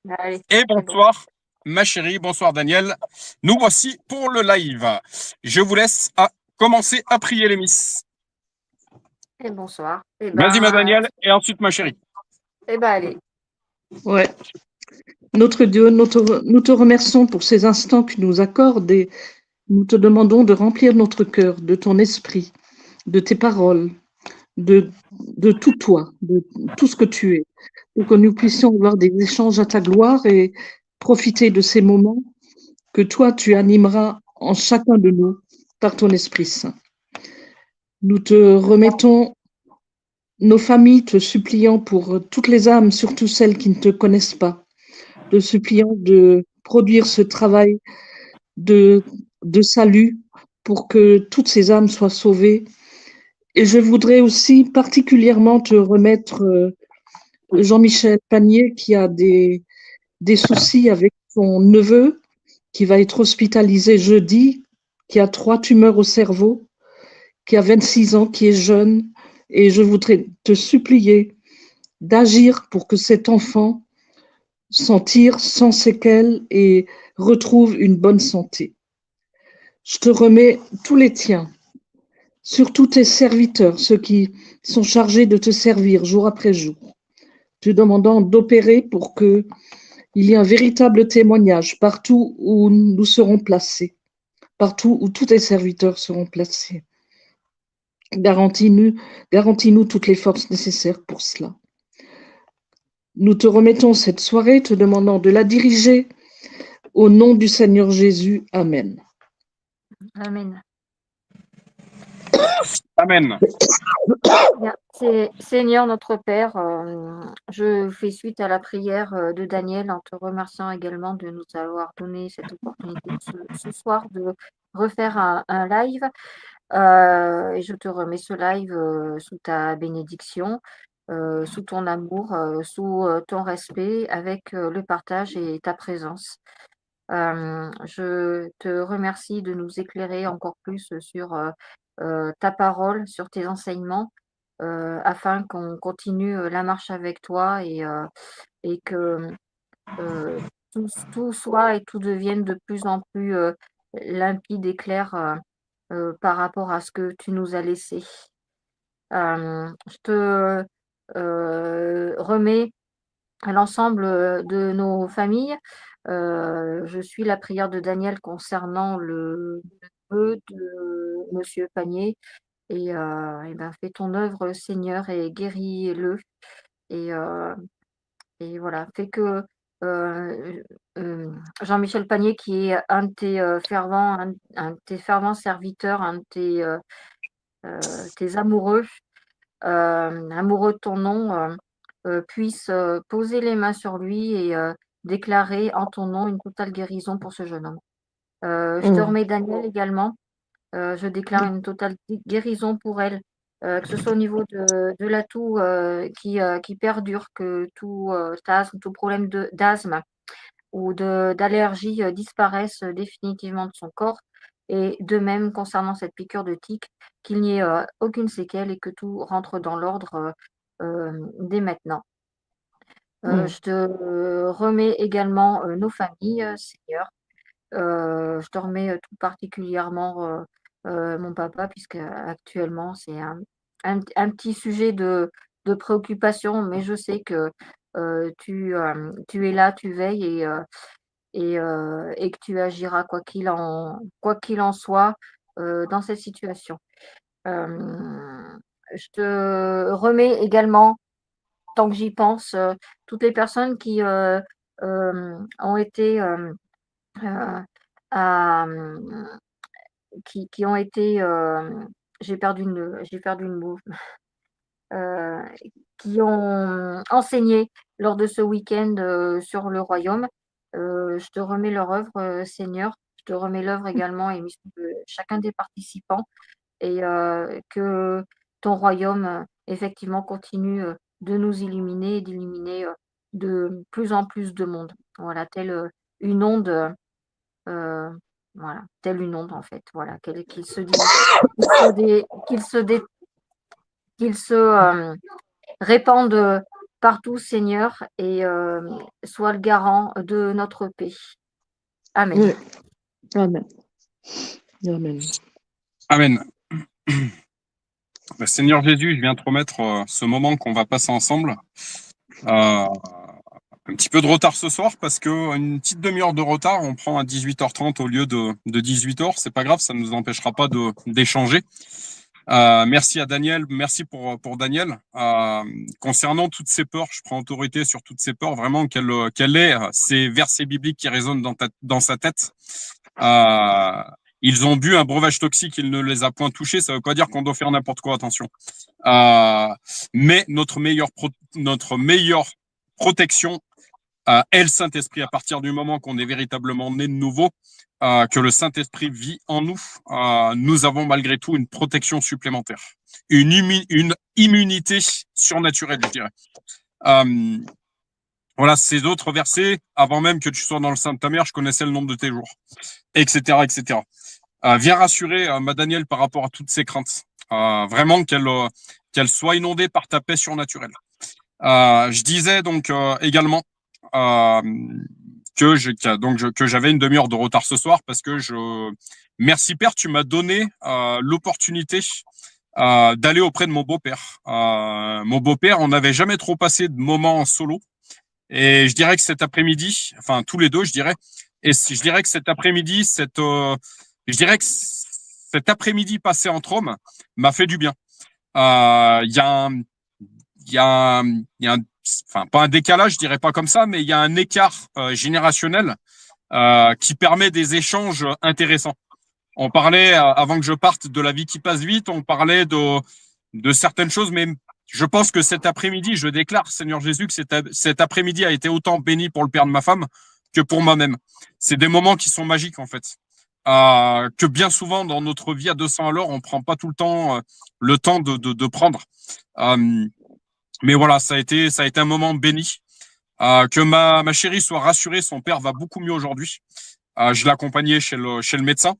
Allez, Et c'est bon. bonsoir, ma chérie, bonsoir Daniel. Nous voici pour le live. Je vous laisse commencer à prier les miss. Et bonsoir. Vas-y, ma Daniel, et ensuite ma chérie. Allez. Ouais. Notre Dieu, nous te remercions pour ces instants que tu nous accordes et nous te demandons de remplir notre cœur de ton esprit, de tes paroles, de, de tout toi, de tout ce que tu es, pour que nous puissions avoir des échanges à ta gloire et profiter de ces moments que toi, tu animeras en chacun de nous par ton Esprit Saint. Nous te remettons nos familles, te suppliant pour toutes les âmes, surtout celles qui ne te connaissent pas, te suppliant de produire ce travail de, de salut pour que toutes ces âmes soient sauvées. Et je voudrais aussi particulièrement te remettre Jean-Michel Panier qui a des soucis avec son neveu qui va être hospitalisé jeudi, qui a 3 tumeurs au cerveau, qui a 26 ans, qui est jeune. Et je voudrais te supplier d'agir pour que cet enfant s'en tire sans séquelles et retrouve une bonne santé. Je te remets tous les tiens, surtout tes serviteurs, ceux qui sont chargés de te servir jour après jour, te demandant d'opérer pour qu'il y ait un véritable témoignage partout où nous serons placés, partout où tous tes serviteurs seront placés. Garantis-nous toutes les forces nécessaires pour cela. Nous te remettons cette soirée, te demandant de la diriger au nom du Seigneur Jésus. Amen. Amen. Amen. Bien. Seigneur notre Père, je fais suite à la prière de Daniel en te remerciant également de nous avoir donné cette opportunité ce soir de refaire un live. Et je te remets ce live sous ta bénédiction, sous ton amour, sous ton respect, avec le partage et ta présence. Je te remercie de nous éclairer encore plus sur ta parole, sur tes enseignements, afin qu'on continue la marche avec toi et que tout soit et tout devienne de plus en plus limpide et clair par rapport à ce que tu nous as laissé. Je te remets à l'ensemble de nos familles. Je suis la prière de Daniel concernant le neveu de Monsieur Panier. Fais ton œuvre, Seigneur, et guéris-le. Et, euh, et voilà, fais que Jean-Michel Panier, qui est un de tes un de tes fervents serviteurs, un de tes amoureux, amoureux de ton nom, puisse poser les mains sur lui et déclarer en ton nom une totale guérison pour ce jeune homme. Je te remets Daniel également. Je déclare une totale guérison pour elle, que ce soit au niveau de la toux qui perdure, que tout asthme, tout problème d'asthme ou d'allergie disparaisse définitivement de son corps. Et de même concernant cette piqûre de tique, qu'il n'y ait aucune séquelle et que tout rentre dans l'ordre dès maintenant. Je te remets également nos familles, Seigneur. Je te remets tout particulièrement mon papa, puisque actuellement c'est un petit sujet de préoccupation, mais je sais que tu es là, tu veilles et que tu agiras quoi qu'il en soit dans cette situation. Je te remets également, tant que j'y pense, toutes les personnes qui ont été euh, à, qui ont été, j'ai perdu le mot, heu, qui ont enseigné lors de ce week-end sur le royaume. Je te remets leur œuvre, Seigneur. Je te remets l'œuvre également et mission de chacun des participants et que ton royaume, effectivement, continue de nous illuminer et d'illuminer de plus en plus de monde. Voilà, telle une onde, voilà, telle une onde en fait, voilà, qu'il se dit, qu'il se, dé- qu'il se, dé- qu'il se répande partout, Seigneur, et sois le garant de notre paix. Amen. Oui. Amen. Amen. Amen. Seigneur Jésus, je viens te remettre ce moment qu'on va passer ensemble. Un petit peu de retard ce soir parce que une petite demi-heure de retard, on prend à 18h30 au lieu de 18h. C'est pas grave, ça ne nous empêchera pas d'échanger. Merci à Daniel, merci pour Daniel. Concernant toutes ces peurs, je prends autorité sur toutes ces peurs, vraiment qu'elle ait ces versets bibliques qui résonnent dans sa tête. Ils ont bu un breuvage toxique, il ne les a point touchés, ça veut pas dire qu'on doit faire n'importe quoi, attention. Mais notre meilleure protection est le Saint-Esprit. À partir du moment qu'on est véritablement né de nouveau, que le Saint-Esprit vit en nous, nous avons malgré tout une protection supplémentaire, une immunité surnaturelle, je dirais. Voilà, ces autres versets, avant même que tu sois dans le sein de ta mère, je connaissais le nombre de tes jours, etc., etc. Viens rassurer ma Danielle par rapport à toutes ces craintes. Vraiment qu'elle soit inondée par ta paix surnaturelle. Je disais donc également que j'avais une demi-heure de retard ce soir parce que merci Père, tu m'as donné l'opportunité d'aller auprès de mon beau-père. Mon beau-père, on n'avait jamais trop passé de moments en solo. Et je dirais que cet après-midi, enfin tous les deux, je dirais que cet après-midi, cet après-midi passé entre hommes m'a fait du bien. Il y a enfin pas un décalage, je dirais pas comme ça, mais il y a un écart générationnel qui permet des échanges intéressants. On parlait avant que je parte de la vie qui passe vite, on parlait de certaines choses, mais je pense que cet après-midi, je déclare, Seigneur Jésus, que cet après-midi a été autant béni pour le père de ma femme que pour moi-même. C'est des moments qui sont magiques, en fait. Que bien souvent, dans notre vie à 200 à l'heure, on prend pas tout le temps de prendre. Mais voilà, ça a été un moment béni. Que ma chérie soit rassurée, son père va beaucoup mieux aujourd'hui. Je l'ai accompagné chez le médecin.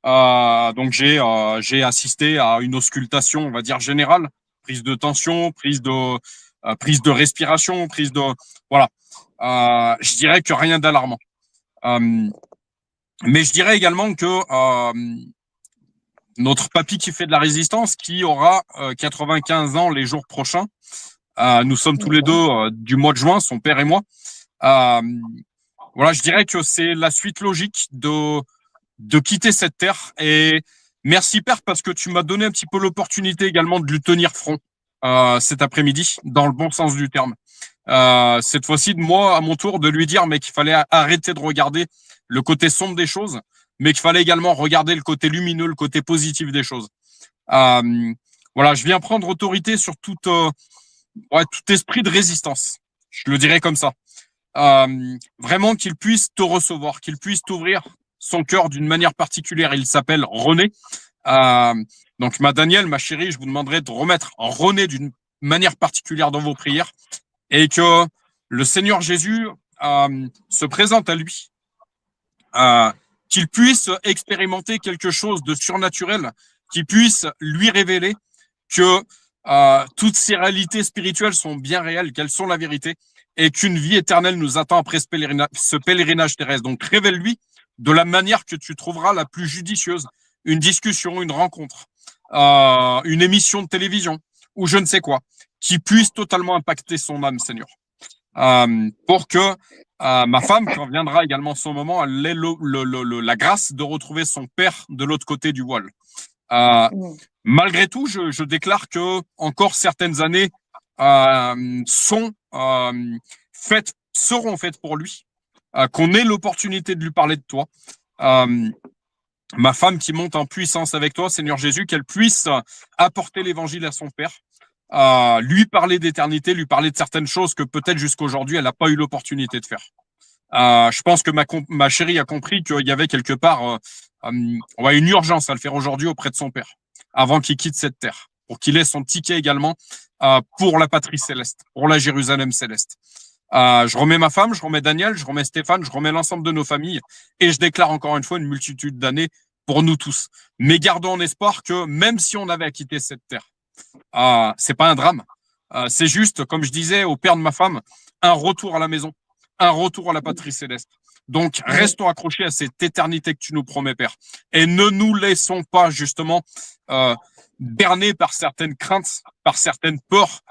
Donc j'ai assisté à une auscultation, on va dire générale, prise de tension, prise de respiration, voilà. Je dirais que rien d'alarmant. Mais je dirais également que notre papy qui fait de la résistance, qui aura 95 ans les jours prochains, nous sommes tous les deux du mois de juin, son père et moi. Voilà, je dirais que c'est la suite logique de quitter cette terre. Et merci Père parce que tu m'as donné un petit peu l'opportunité également de lui tenir front cet après-midi, dans le bon sens du terme. Cette fois-ci, moi, à mon tour, de lui dire mais qu'il fallait arrêter de regarder le côté sombre des choses, mais qu'il fallait également regarder le côté lumineux, le côté positif des choses. Voilà, je viens prendre autorité sur tout esprit de résistance. Je le dirais comme ça. Vraiment qu'il puisse te recevoir, qu'il puisse t'ouvrir son cœur d'une manière particulière. Il s'appelle René. Donc, ma Danielle, ma chérie, je vous demanderai de remettre René d'une manière particulière dans vos prières et que le Seigneur Jésus se présente à lui, qu'il puisse expérimenter quelque chose de surnaturel, qu'il puisse lui révéler que toutes ces réalités spirituelles sont bien réelles, qu'elles sont la vérité et qu'une vie éternelle nous attend après ce pèlerinage terrestre. Donc, révèle-lui de la manière que tu trouveras la plus judicieuse, une discussion, une rencontre, une émission de télévision ou je ne sais quoi, qui puisse totalement impacter son âme, Seigneur. Pour que ma femme, quand viendra également son moment, elle ait la grâce de retrouver son père de l'autre côté du voile. Malgré tout, je déclare que encore certaines années seront faites pour lui, qu'on ait l'opportunité de lui parler de toi. Ma femme qui monte en puissance avec toi, Seigneur Jésus, qu'elle puisse apporter l'évangile à son père, lui parler d'éternité, lui parler de certaines choses que peut-être jusqu'aujourd'hui elle n'a pas eu l'opportunité de faire. Je pense que ma chérie a compris qu'il y avait quelque part une urgence à le faire aujourd'hui auprès de son père, avant qu'il quitte cette terre, pour qu'il ait son ticket également pour la patrie céleste, pour la Jérusalem céleste. Je remets ma femme, je remets Daniel, je remets Stéphane, je remets l'ensemble de nos familles et je déclare encore une fois une multitude d'années pour nous tous. Mais gardons en espoir que même si on avait à quitter cette terre, c'est pas un drame C'est juste, comme je disais au père de ma femme, un retour à la maison, un retour à la patrie céleste. Donc, restons accrochés à cette éternité que tu nous promets, Père. Et ne nous laissons pas, justement, bernés par certaines craintes, par certaines peurs,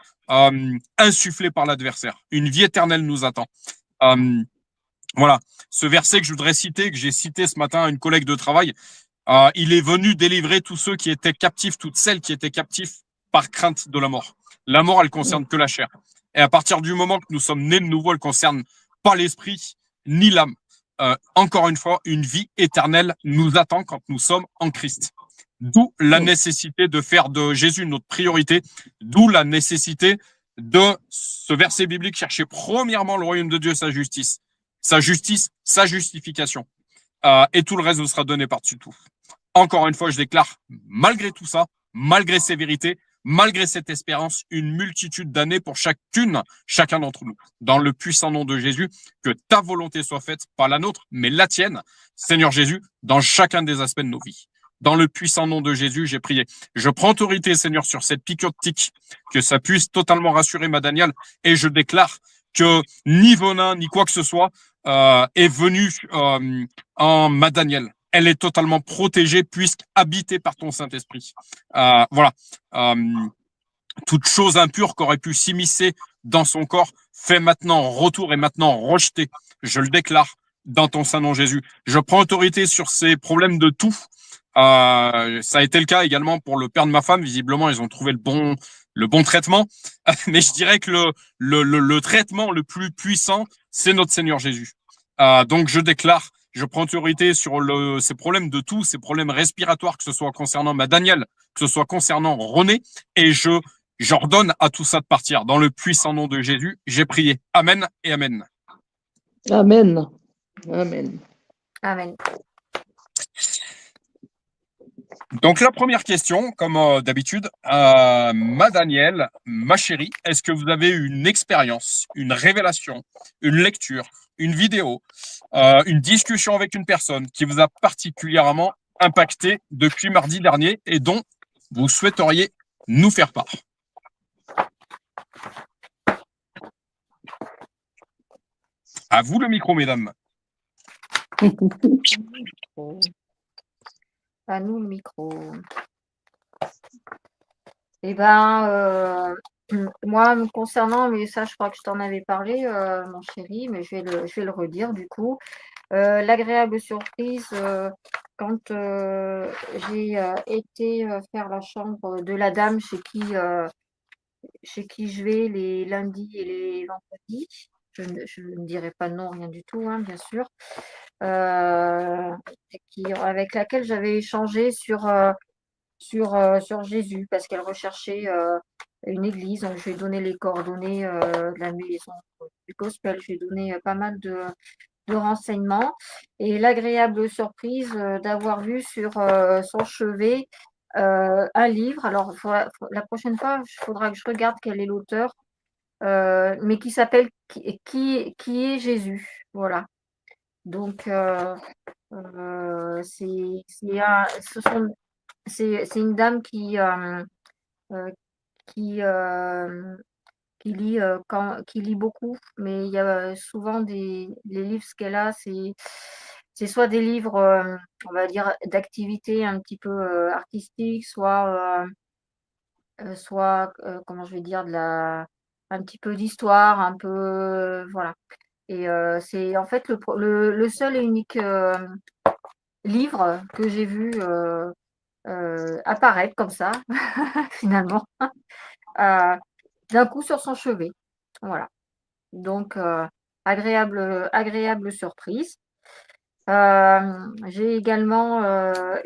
insufflées par l'adversaire. Une vie éternelle nous attend. Voilà. Ce verset que je voudrais citer, que j'ai cité ce matin à une collègue de travail, il est venu délivrer tous ceux qui étaient captifs, toutes celles qui étaient captifs par crainte de la mort. La mort, elle concerne que la chair. Et à partir du moment que nous sommes nés de nouveau, elle concerne pas l'esprit ni l'âme. Encore une fois, une vie éternelle nous attend quand nous sommes en Christ. D'où la nécessité de faire de Jésus notre priorité, d'où la nécessité de ce verset biblique, chercher premièrement le royaume de Dieu, sa justice, sa justification. Et tout le reste nous sera donné par-dessus tout. Encore une fois, je déclare, malgré tout ça, malgré ces vérités, malgré cette espérance, une multitude d'années pour chacun d'entre nous. Dans le puissant nom de Jésus, que ta volonté soit faite, pas la nôtre, mais la tienne, Seigneur Jésus, dans chacun des aspects de nos vies. Dans le puissant nom de Jésus, j'ai prié. Je prends autorité, Seigneur, sur cette piqûre de tic, que ça puisse totalement rassurer ma Daniel, et je déclare que ni venin, ni quoi que ce soit est venu en ma Daniel. Elle est totalement protégée puisqu'habitée par ton Saint-Esprit. Voilà. Toute chose impure qu'aurait pu s'immiscer dans son corps fait maintenant retour et maintenant rejeté. Je le déclare dans ton Saint-Nom Jésus. Je prends autorité sur ces problèmes de toux. Ça a été le cas également pour le père de ma femme. Visiblement, ils ont trouvé le bon traitement. Mais je dirais que le traitement le plus puissant, c'est notre Seigneur Jésus. Donc, je prends autorité sur ces problèmes de toux, ces problèmes respiratoires, que ce soit concernant ma Daniel, que ce soit concernant René, et j'ordonne à tout ça de partir. Dans le puissant nom de Jésus, j'ai prié. Amen et Amen. Amen. Amen. Amen. Donc la première question, comme d'habitude, ma Danielle, ma chérie, est-ce que vous avez eu une expérience, une révélation, une lecture, une vidéo, une discussion avec une personne qui vous a particulièrement impacté depuis mardi dernier et dont vous souhaiteriez nous faire part? À vous le micro, mesdames. À nous le micro. Eh ben, moi, me concernant, mais ça, je crois que je t'en avais parlé, mon chéri, mais je vais le redire du coup. L'agréable surprise, quand j'ai été faire la chambre de la dame chez qui je vais les lundis et les vendredis. Je ne dirai pas de nom, rien du tout, hein, bien sûr. Avec laquelle j'avais échangé sur Jésus, parce qu'elle recherchait une église. Donc, je lui ai donné les coordonnées de la maison du gospel. Je lui ai donné pas mal de renseignements. Et l'agréable surprise d'avoir vu sur son chevet un livre. Alors, la prochaine fois, il faudra que je regarde quel est l'auteur, mais qui s'appelle qui est Jésus. Voilà. Donc, c'est une dame qui lit beaucoup, mais il y a souvent les livres ce qu'elle a, c'est soit des livres, on va dire, d'activités un petit peu artistiques, soit comment je vais dire, un petit peu d'histoire, un peu, voilà. Et c'est en fait le seul et unique livre que j'ai vu apparaître comme ça, finalement, d'un coup sur son chevet. Voilà. Donc, agréable surprise. J'ai également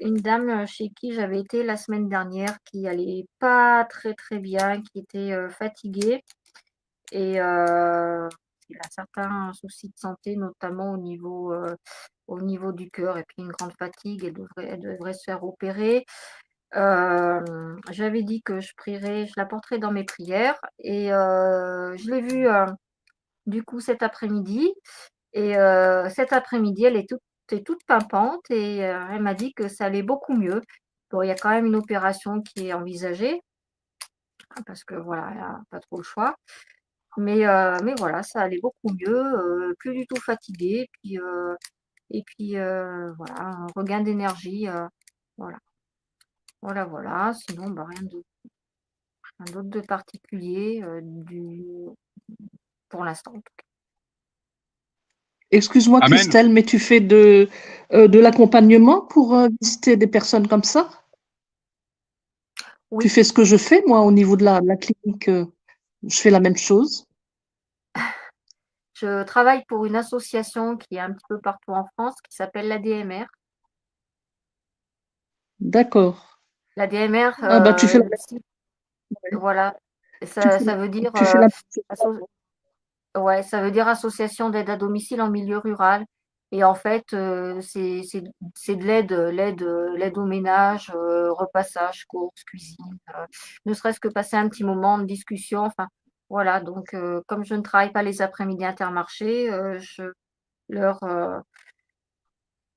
une dame chez qui j'avais été la semaine dernière qui allait pas très très bien, qui était fatiguée et elle a certains soucis de santé, notamment au niveau du cœur et puis une grande fatigue. Elle devrait se faire opérer. J'avais dit que je la porterais dans mes prières et je l'ai vue du coup cet après-midi. Et cet après-midi, elle est toute pimpante et elle m'a dit que ça allait beaucoup mieux. Bon, il y a quand même une opération qui est envisagée, parce que voilà, elle a pas trop le choix. Mais voilà, ça allait beaucoup mieux, plus du tout fatiguée, voilà, un regain d'énergie, voilà. Voilà, sinon, bah, rien d'autre de particulier, pour l'instant, en tout cas. Excuse-moi, Amen. Christelle, mais tu fais de l'accompagnement pour visiter des personnes comme ça? Tu Oui, fais ce que je fais, moi, au niveau de la clinique, je fais la même chose. je travaille pour une association qui est un petit peu partout en France, qui s'appelle l'ADMR. D'accord. L'ADMR, Ah bah, tu fais la même, ouais. voilà, Tu ça fais la, veut dire, tu fais la même chose. asso ouais, ça veut dire association d'aide à domicile en milieu rural et en fait, c'est de l'aide au ménage, repassage, courses, cuisine, ne serait-ce que passer un petit moment de discussion, enfin, voilà donc comme je ne travaille pas les après-midi Intermarché, je leur,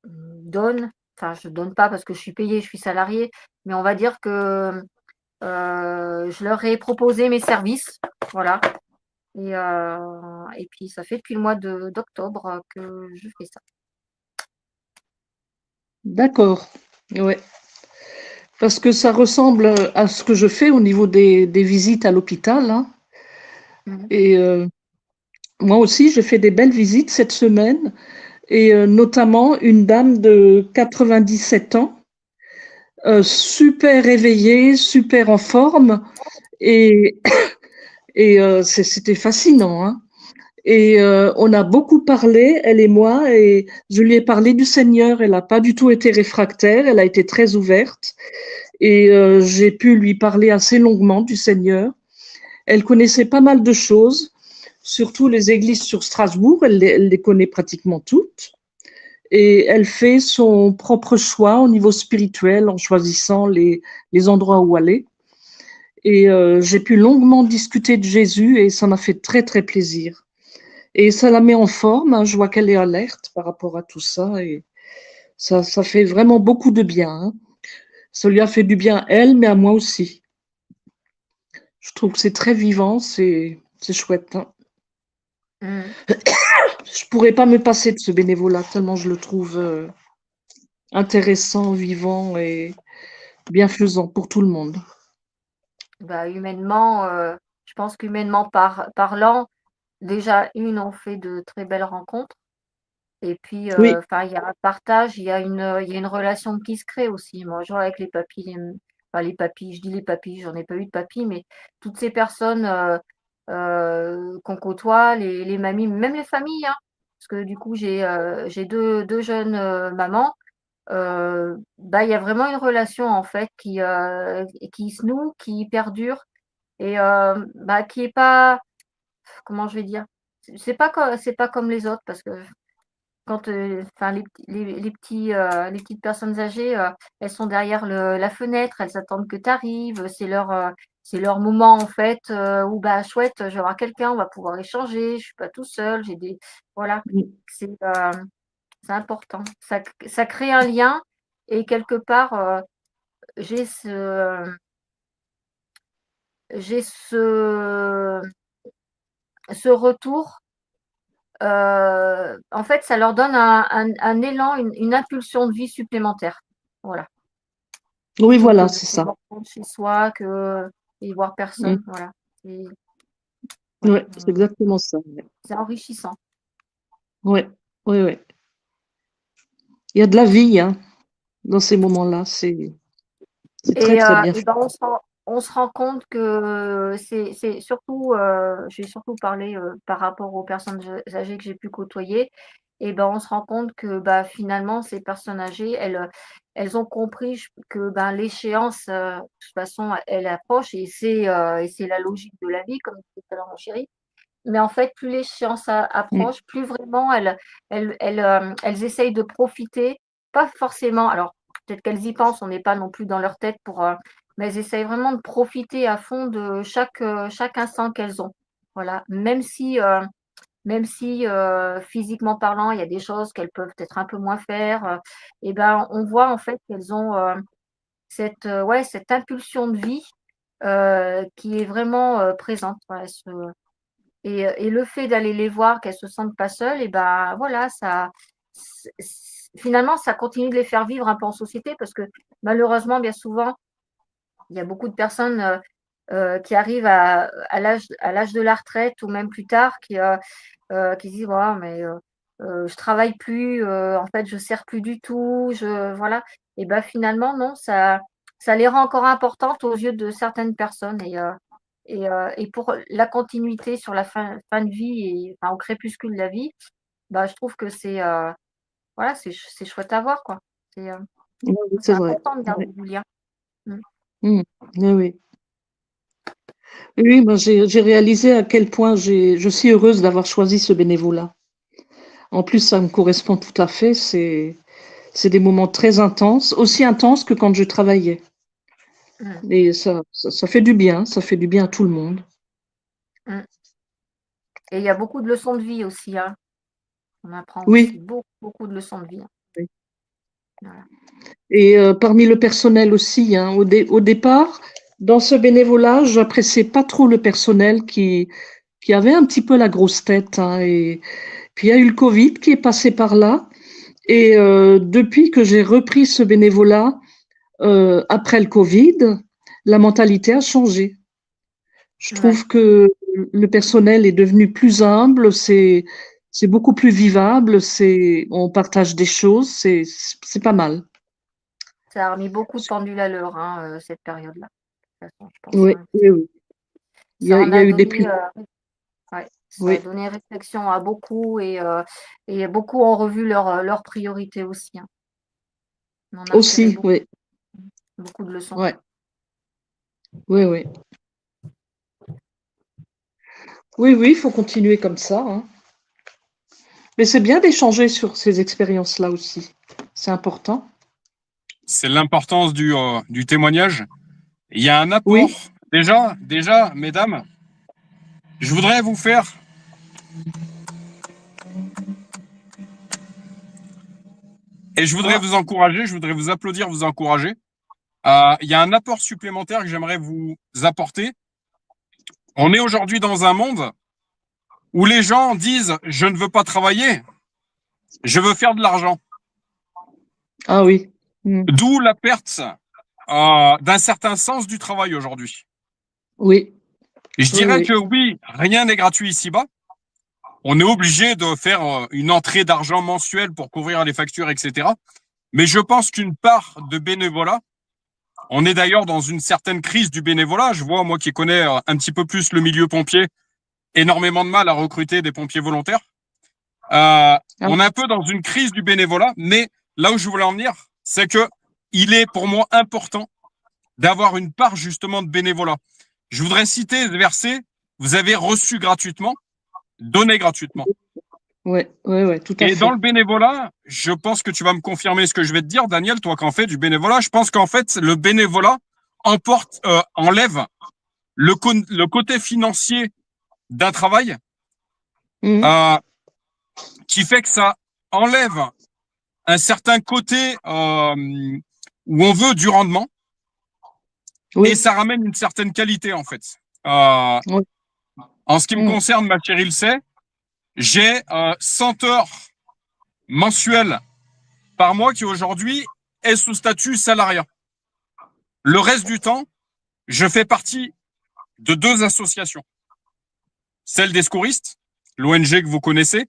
donne, enfin je donne pas parce que je suis payée, je suis salariée, mais on va dire que, je leur ai proposé mes services, voilà. Et puis ça fait depuis le mois d'octobre que je fais ça. D'accord. Ouais. Parce que ça ressemble à ce que je fais au niveau des visites à l'hôpital, hein. Mmh. Et moi aussi, j'ai fait des belles visites cette semaine, et notamment une dame de 97 ans, super éveillée, super en forme, et, c'était fascinant, hein. Et on a beaucoup parlé, elle et moi, et je lui ai parlé du Seigneur. Elle n'a pas du tout été réfractaire, elle a été très ouverte, et j'ai pu lui parler assez longuement du Seigneur. Elle connaissait pas mal de choses, surtout les églises sur Strasbourg, elle les connaît pratiquement toutes. Et elle fait son propre choix au niveau spirituel en choisissant les endroits où aller. Et j'ai pu longuement discuter de Jésus et ça m'a fait très, très plaisir. Et ça la met en forme, hein, je vois qu'elle est alerte par rapport à tout ça et ça fait vraiment beaucoup de bien, hein. Ça lui a fait du bien, elle, mais à moi aussi. Je trouve que c'est très vivant, c'est chouette, hein. Mmh. Je pourrais pas me passer de ce bénévolat, tellement je le trouve intéressant, vivant et bienfaisant pour tout le monde. Bah, humainement, je pense qu'humainement parlant, déjà on fait de très belles rencontres et puis, Oui, enfin, il y a un partage, il y a une relation qui se crée aussi. Moi, je vois avec les papys, enfin les papys, je dis les papys, j'en ai pas eu de papys, mais toutes ces personnes, qu'on côtoie, les mamies, même les familles, hein. Parce que du coup, j'ai 2 jeunes, mamans. Bah, il y a vraiment une relation en fait qui se noue, qui perdure et bah, qui est pas comment je vais dire? C'est pas comme les autres parce que quand, enfin les petites personnes âgées, elles sont derrière la fenêtre, elles attendent que tu arrives, c'est leur moment en fait, où bah, chouette, je vais voir quelqu'un, on va pouvoir échanger, je suis pas tout seul, j'ai des voilà, c'est, c'est important. Ça crée un lien et quelque part, j'ai j'ai ce retour, en fait, ça leur donne un élan, une impulsion de vie supplémentaire. Voilà. oui, Plutôt que voilà, de c'est ça. devoir rentrer chez soi, et voir Mm. personne, voilà. C'est ouais, Ouais, c'est exactement ça. Ouais, c'est enrichissant. ouais, ouais, ouais. Il y a de la vie, hein, dans ces moments-là. C'est très, très bien Et fait. ben, on se rend compte que c'est surtout, j'ai surtout parlé, par rapport aux personnes âgées que j'ai pu côtoyer et ben, on se rend compte que, bah, finalement ces personnes âgées, elles ont compris que, ben, l'échéance, de toute façon, elle approche et c'est la logique de la vie comme disait tout à l'heure mon chéri. Mais en fait, plus l'échéance Mm. approche, plus vraiment elles essayent de profiter, pas forcément alors peut-être qu'elles y pensent, on n'est pas non plus dans leur tête mais elles essayent vraiment de profiter à fond de chaque instant qu'elles ont. Voilà, même si, physiquement parlant, il y a des choses qu'elles peuvent peut-être un peu moins faire, et ben, on voit en fait qu'elles ont, ouais, cette impulsion de vie qui est vraiment, présente. Voilà, et le fait d'aller les voir, qu'elles se sentent pas seules et bah, voilà, ça finalement, ça continue de les faire vivre un peu en société parce que malheureusement, bien souvent, il y a beaucoup de personnes, qui arrivent à l'âge de la retraite ou même plus tard qui se disent: «Voilà, mais je travaille plus, en fait, je sers plus du tout, je» voilà et bah, finalement non, ça les rend encore importantes aux yeux de certaines personnes et pour la continuité sur la fin de vie et enfin, au crépuscule de la vie, bah, je trouve que voilà, c'est chouette à voir, quoi. C'est, heu, Oui, oui, c'est c'est vrai. important de garder Ouais. du lien. Mmh. Mmh. Oui, oui. Oui, moi, j'ai réalisé à quel point je suis heureuse d'avoir choisi ce bénévolat. En plus, ça me correspond tout à fait. C'est des moments très intenses, aussi intenses que quand je travaillais. Mmh. Et ça fait du bien, ça fait du bien à tout le monde. Mmh. Et il y a beaucoup de leçons de vie aussi, hein. On apprend aussi Oui, beaucoup, beaucoup de leçons de vie, hein. oui. Voilà. Et parmi le personnel aussi, hein, au départ, dans ce bénévolat, j'appréciais pas trop le personnel qui avait un petit peu la grosse tête, hein, et puis il y a eu le Covid qui est passé par là. Et depuis que j'ai repris ce bénévolat, après le Covid, la mentalité a changé. Je Ouais. trouve que le personnel est devenu plus humble, c'est beaucoup plus vivable, on partage des choses, c'est pas mal. Ça a remis beaucoup de pendules à l'heure, hein, cette période-là, de toute façon, je pense, Oui, hein. oui, oui. Ça en Il y a a eu des donné, prises. ouais, ça a Oui, donné réflexion à beaucoup et beaucoup ont revu leurs priorités aussi, hein. On en a retiré aussi, beaucoup, oui, beaucoup de leçons. ouais, oui, oui. Oui, oui, il faut continuer comme ça, hein. Mais c'est bien d'échanger sur ces expériences-là aussi. C'est important. C'est l'importance du témoignage. Il y a un apport. Oui, Déjà, mesdames, je voudrais vous faire et je voudrais ah, vous encourager, je voudrais vous applaudir, vous encourager. Il y a un apport supplémentaire que j'aimerais vous apporter. On est aujourd'hui dans un monde où les gens disent je ne veux pas travailler, je veux faire de l'argent. ah oui. Mm. D'où la perte d'un certain sens du travail aujourd'hui. Oui, Et je oui, dirais que oui. oui, rien n'est gratuit ici-bas. On est obligé de faire une entrée d'argent mensuelle pour couvrir les factures, etc. Mais je pense qu'une part de bénévolat, on est d'ailleurs dans une certaine crise du bénévolat. Je vois, moi qui connais un petit peu plus le milieu pompier, énormément de mal à recruter des pompiers volontaires. Ah, On est un peu dans une crise du bénévolat, mais là où je voulais en venir, c'est que il est pour moi important d'avoir une part justement de bénévolat. Je voudrais citer ce verset, vous avez reçu gratuitement, donné gratuitement. ouais, ouais, ouais, tout à Et dans fait. le bénévolat, je pense que tu vas me confirmer ce que je vais te dire, Daniel, toi qui en fais du bénévolat. Je pense qu'en fait, le bénévolat enlève le côté financier d'un travail Mm. euh, qui fait que ça enlève un certain côté où on veut du rendement et Oui, ça ramène une certaine qualité en fait. Euh, oui. en ce qui me Mm. concerne, ma chère Ilse, j'ai 100 heures mensuelles par mois qui aujourd'hui est sous statut salariat. Le reste du temps, je fais partie de deux associations. Celle des secouristes, l'ONG que vous connaissez,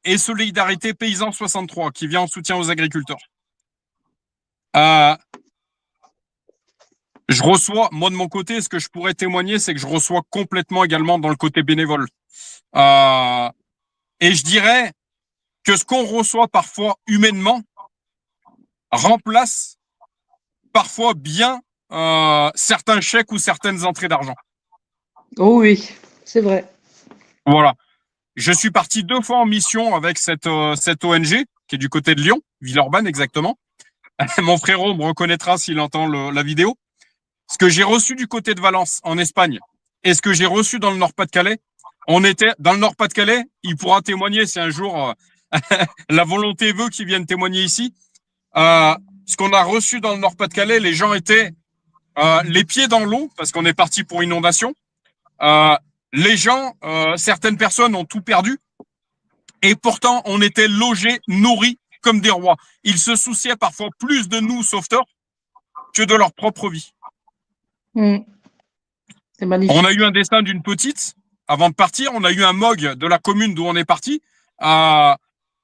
et Solidarité Paysan 63, qui vient en soutien aux agriculteurs. Euh, je reçois, moi de mon côté, ce que je pourrais témoigner, c'est que je reçois complètement également dans le côté bénévole. Euh, et je dirais que ce qu'on reçoit parfois humainement remplace parfois bien certains chèques ou certaines entrées d'argent. Oh oui, c'est vrai. Voilà. Je suis parti 2 fois en mission avec cette ONG qui est du côté de Lyon, Villeurbanne exactement. Mon frérot me reconnaîtra s'il entend la vidéo. Ce que j'ai reçu du côté de Valence en Espagne et ce que j'ai reçu dans le Nord-Pas-de-Calais, on était dans le Nord-Pas-de-Calais. Il pourra témoigner si un jour la volonté veut qu'il vienne témoigner ici. Ce qu'on a reçu dans le Nord-Pas-de-Calais, les gens étaient les pieds dans l'eau, parce qu'on est parti pour inondation. Les gens, certaines personnes ont tout perdu. Et pourtant, on était logés, nourris comme des rois. Ils se souciaient parfois plus de nous, sauveteurs, que de leur propre vie. C'est magnifique. On a eu un destin d'une petite. Avant de partir, on a eu un MOG de la commune d'où on est parti. On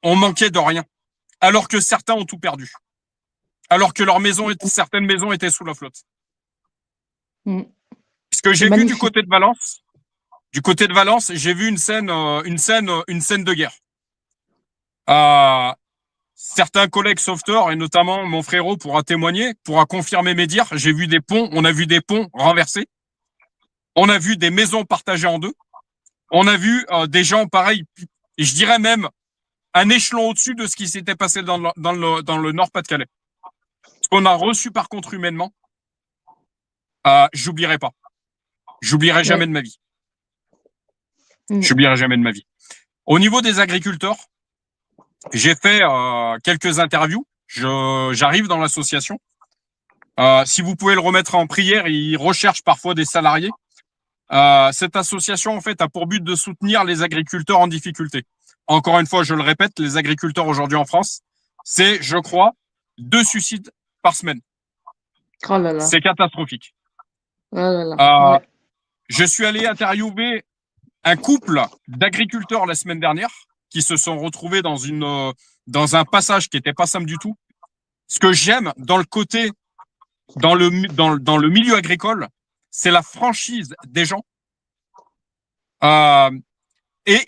manquait de rien. Alors que certains ont tout perdu. Alors que certaines maisons étaient sous la flotte. Ce que j'ai vu du côté de Valence, j'ai vu une scène de guerre. Certains collègues sauveteurs, et notamment mon frérot pourra témoigner, pourra confirmer mes dires. On a vu des ponts renversés. On a vu des maisons partagées en deux. On a vu des gens pareils, et je dirais même un échelon au-dessus de ce qui s'était passé dans le Nord-Pas-de-Calais. Ce qu'on a reçu par contre humainement, j'oublierai pas. J'oublierai jamais de ma vie. J'oublierai jamais de ma vie. Au niveau des agriculteurs, j'ai fait quelques interviews. J'arrive dans l'association. Si vous pouvez le remettre en prière, ils recherchent parfois des salariés. Cette association, en fait, a pour but de soutenir les agriculteurs en difficulté. Encore une fois, je le répète, les agriculteurs aujourd'hui en France, c'est, je crois, 2 suicides par semaine. Oh là là. C'est catastrophique. Oh là là. Je suis allé interviewer un couple d'agriculteurs la semaine dernière qui se sont retrouvés dans un passage qui n'était pas simple du tout. Ce que j'aime dans le milieu agricole, c'est la franchise des gens. Et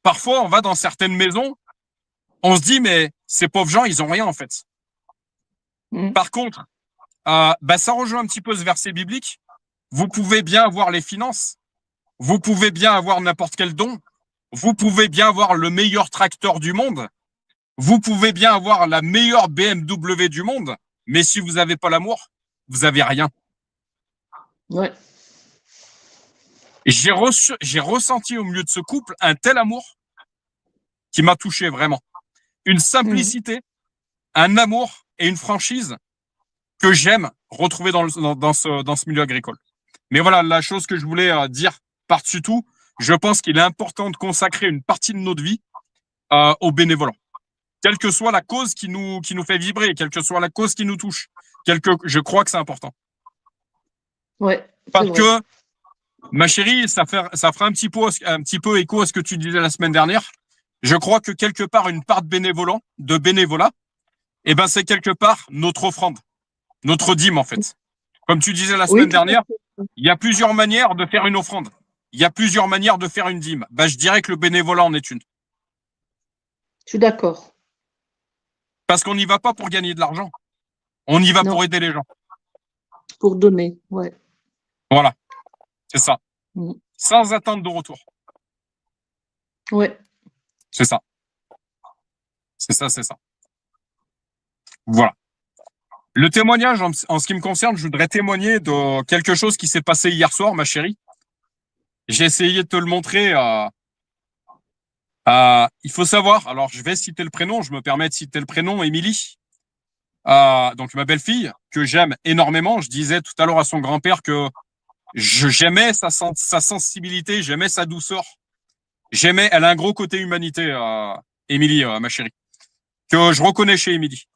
parfois, on va dans certaines maisons, on se dit, mais ces pauvres gens, ils ont rien, en fait. Par contre, ça rejoint un petit peu ce verset biblique. Vous pouvez bien avoir les finances. Vous pouvez bien avoir n'importe quel don. Vous pouvez bien avoir le meilleur tracteur du monde. Vous pouvez bien avoir la meilleure BMW du monde. Mais si vous n'avez pas l'amour, vous n'avez rien. Ouais. J'ai ressenti au milieu de ce couple un tel amour qui m'a touché vraiment. Une simplicité, un amour et une franchise que j'aime retrouver dans ce milieu agricole. Mais voilà, la chose que je voulais dire par-dessus tout, je pense qu'il est important de consacrer une partie de notre vie aux bénévolants. Quelle que soit la cause qui nous fait vibrer, quelle que soit la cause qui nous touche, je crois que c'est important. Ouais. Parce que, ma chérie, ça fera un petit peu écho à ce que tu disais la semaine dernière. Je crois que quelque part, une part de bénévolat, c'est quelque part notre offrande, notre dîme en fait. Comme tu disais la semaine dernière, il y a plusieurs manières de faire une offrande. Il y a plusieurs manières de faire une dîme. Je dirais que le bénévolat en est une. Je suis d'accord. Parce qu'on n'y va pas pour gagner de l'argent. On y va pour aider les gens. Pour donner, ouais. Voilà, c'est ça. Sans attente de retour. Ouais. C'est ça. C'est ça. Voilà. Le témoignage, en ce qui me concerne, je voudrais témoigner de quelque chose qui s'est passé hier soir, ma chérie. J'ai essayé de te le montrer. Il faut savoir, alors je vais citer le prénom, je me permets de citer le prénom, Émilie. Donc ma belle-fille, que j'aime énormément. Je disais tout à l'heure à son grand-père que j'aimais sa sensibilité, j'aimais sa douceur. Elle a un gros côté humanité, Émilie, ma chérie, que je reconnais chez Émilie.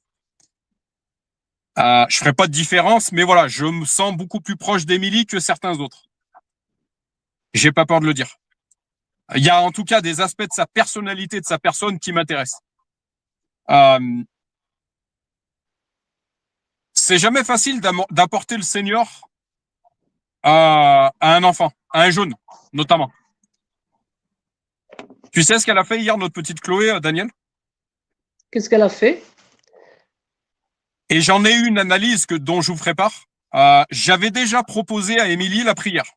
Je ferai pas de différence, mais voilà, je me sens beaucoup plus proche d'Émilie que certains autres. J'ai pas peur de le dire. Il y a en tout cas des aspects de sa personnalité, de sa personne qui m'intéressent. C'est jamais facile d'apporter le Seigneur à un enfant, à un jeune, notamment. Tu sais ce qu'elle a fait hier, notre petite Chloé, Daniel? Qu'est-ce qu'elle a fait? Et j'en ai eu une analyse dont je vous ferai part. J'avais déjà proposé à Émilie la prière.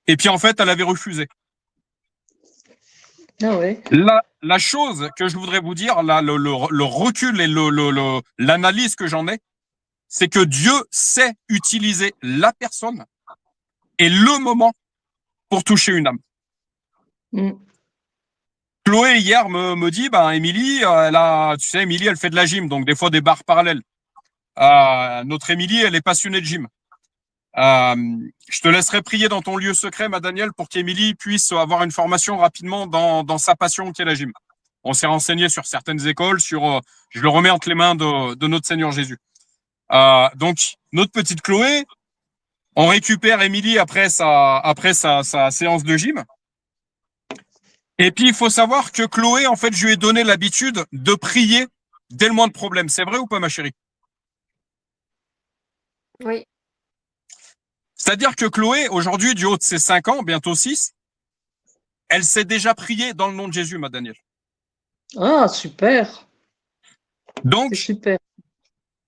Et puis en fait, elle avait refusé. Ah ouais. La chose que je voudrais vous dire, là, le recul et l'analyse que j'en ai, c'est que Dieu sait utiliser la personne et le moment pour toucher une âme. Chloé, hier, me dit, Émilie, Émilie, elle fait de la gym, donc des fois des barres parallèles. Notre Émilie, elle est passionnée de gym. Je te laisserai prier dans ton lieu secret, ma Danielle, pour qu'Émilie puisse avoir une formation rapidement dans sa passion qui est la gym. On s'est renseigné sur certaines écoles, je le remets entre les mains de notre Seigneur Jésus. Donc, notre petite Chloé, on récupère Émilie après sa séance de gym. Et puis, il faut savoir que Chloé, en fait, je lui ai donné l'habitude de prier dès le moindre problème. C'est vrai ou pas, ma chérie? Oui. C'est-à-dire que Chloé, aujourd'hui, du haut de ses 5 ans, bientôt 6, elle sait déjà prier dans le nom de Jésus, ma Danielle. Ah, super. Donc, C'est super.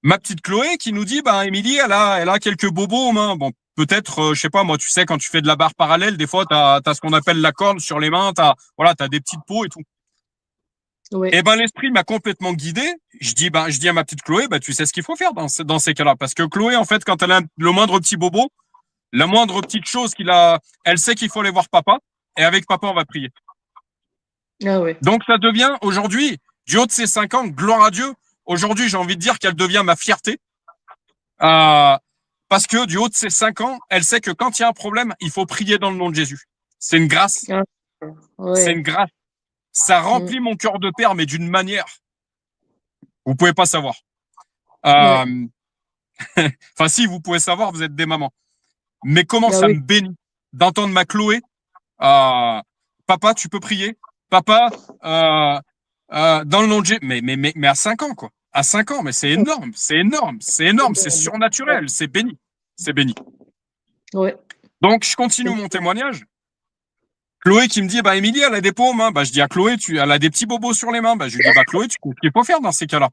ma petite Chloé qui nous dit, Émilie, elle a quelques bobos aux mains. Bon, peut-être, je sais pas, moi, tu sais, quand tu fais de la barre parallèle, des fois, t'as ce qu'on appelle la corde sur les mains, t'as des petites peaux et tout. Oui. Et l'esprit m'a complètement guidé. Je dis à ma petite Chloé, tu sais ce qu'il faut faire dans ces cas-là. Parce que Chloé, en fait, quand elle a le moindre petit bobo, la moindre petite chose elle sait qu'il faut aller voir papa. Et avec papa, on va prier. Ah oui. Donc, ça devient, aujourd'hui, du haut de ses 5 ans, gloire à Dieu. Aujourd'hui, j'ai envie de dire qu'elle devient ma fierté. Parce que du haut de ses 5 ans, elle sait que quand il y a un problème, il faut prier dans le nom de Jésus. C'est une grâce. Ah, ouais. C'est une grâce. Ça remplit mon cœur de père, mais d'une manière. Vous pouvez pas savoir. Enfin, si, vous pouvez savoir, vous êtes des mamans. Mais comment ça me bénit d'entendre ma Chloé. Papa, tu peux prier. Papa, dans le nom de Jésus. Mais à 5 ans, quoi. À 5 ans, mais c'est énorme, c'est énorme, c'est énorme, c'est surnaturel, c'est béni. C'est béni. Ouais. Donc, je continue mon témoignage. Chloé qui me dit, Émilie, elle a des paumes. Je dis à Chloé, elle a des petits bobos sur les mains. Je lui dis, Chloé, tu sais ce qu'il faut faire dans ces cas-là.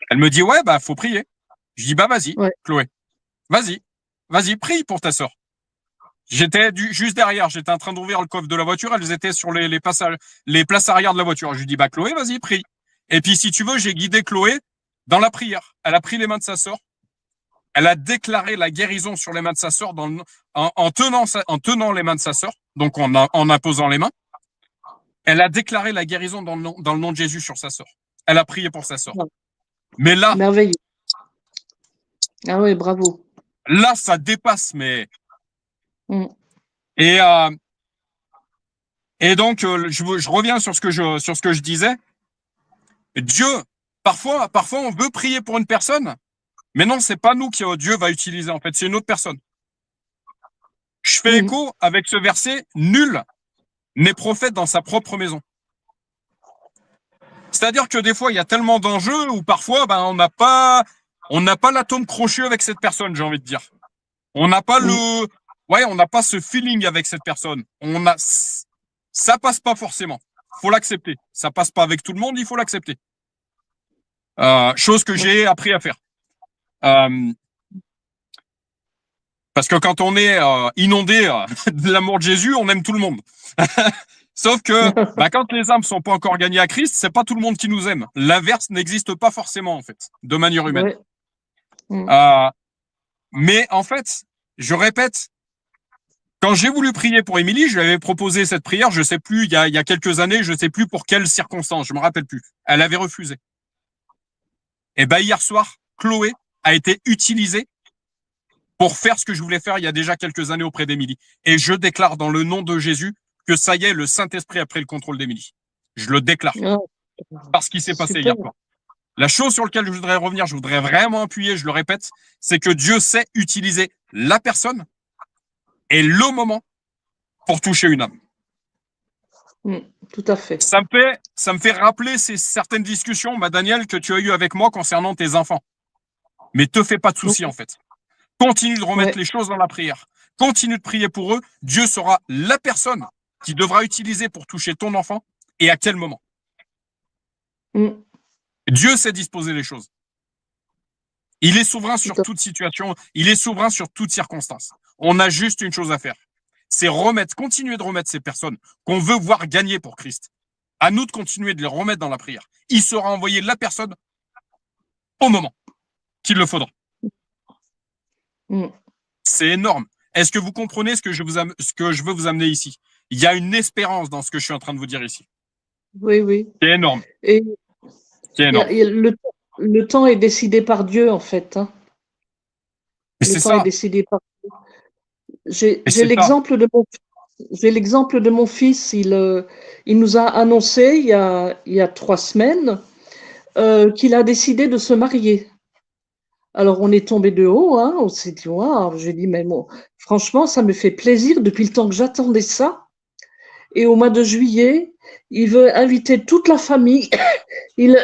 Elle me dit, ouais, faut prier. Je dis, vas-y, Chloé. Vas-y, prie pour ta sœur. J'étais juste derrière, j'étais en train d'ouvrir le coffre de la voiture, elles étaient sur les places arrière de la voiture. Je lui dis, Chloé, vas-y, prie. Et puis, si tu veux, j'ai guidé Chloé dans la prière. Elle a pris les mains de sa sœur. Elle a déclaré la guérison sur les mains de sa sœur en tenant les mains de sa sœur, donc en imposant les mains. Elle a déclaré la guérison dans le nom de Jésus sur sa sœur. Elle a prié pour sa sœur. Mais là, merveilleux. Ah oui, bravo. Là, ça dépasse, mais... Et donc, je reviens sur ce que je disais. Dieu, parfois, on veut prier pour une personne, mais non, c'est pas nous que Dieu va utiliser, en fait, c'est une autre personne. Je fais écho avec ce verset, nul n'est prophète dans sa propre maison. C'est-à-dire que des fois, il y a tellement d'enjeux où parfois, on n'a pas l'atome crochu avec cette personne, j'ai envie de dire. On n'a pas on n'a pas ce feeling avec cette personne. Ça passe pas forcément. Faut l'accepter. Ça passe pas avec tout le monde, il faut l'accepter. Chose que j'ai appris à faire. Parce que quand on est inondé de l'amour de Jésus, on aime tout le monde. Sauf que quand les âmes sont pas encore gagnées à Christ, c'est pas tout le monde qui nous aime. L'inverse n'existe pas forcément, en fait, de manière humaine. Mais en fait, je répète, quand j'ai voulu prier pour Émilie, je lui avais proposé cette prière, je sais plus, il y a quelques années, je sais plus pour quelles circonstances, je me rappelle plus. Elle avait refusé. Et hier soir, Chloé a été utilisée pour faire ce que je voulais faire il y a déjà quelques années auprès d'Émilie. Et je déclare dans le nom de Jésus que ça y est, le Saint-Esprit a pris le contrôle d'Émilie. Je le déclare. Parce qu'il s'est passé hier soir. La chose sur laquelle je voudrais revenir, je voudrais vraiment appuyer, je le répète, c'est que Dieu sait utiliser la personne et le moment pour toucher une âme. Tout à fait. Ça me fait rappeler certaines discussions, Danielle, que tu as eues avec moi concernant tes enfants. Mais te fais pas de soucis, en fait. Continue de remettre les choses dans la prière. Continue de prier pour eux. Dieu sera la personne qui devra utiliser pour toucher ton enfant et à quel moment. Dieu sait disposer les choses. Il est souverain sur toute situation. Il est souverain sur toute circonstance. On a juste une chose à faire. C'est continuer de remettre ces personnes qu'on veut voir gagner pour Christ. À nous de continuer de les remettre dans la prière. Il sera envoyé la personne au moment qu'il le faudra. C'est énorme. Est-ce que vous comprenez ce que je veux vous amener ici? Il y a une espérance dans ce que je suis en train de vous dire ici. Oui. C'est énorme. Et c'est énorme. le temps est décidé par Dieu, en fait. Hein. Et Le c'est temps est ça. décidé par Dieu. Et J'ai c'est ça. l'exemple de mon fils. Il nous a annoncé il y a 3 semaines qu'il a décidé de se marier. Alors, on est tombé de haut, hein, on s'est dit, waouh, j'ai dit, mais bon, franchement, ça me fait plaisir depuis le temps que j'attendais ça. Et au mois de juillet, il veut inviter toute la famille. Il,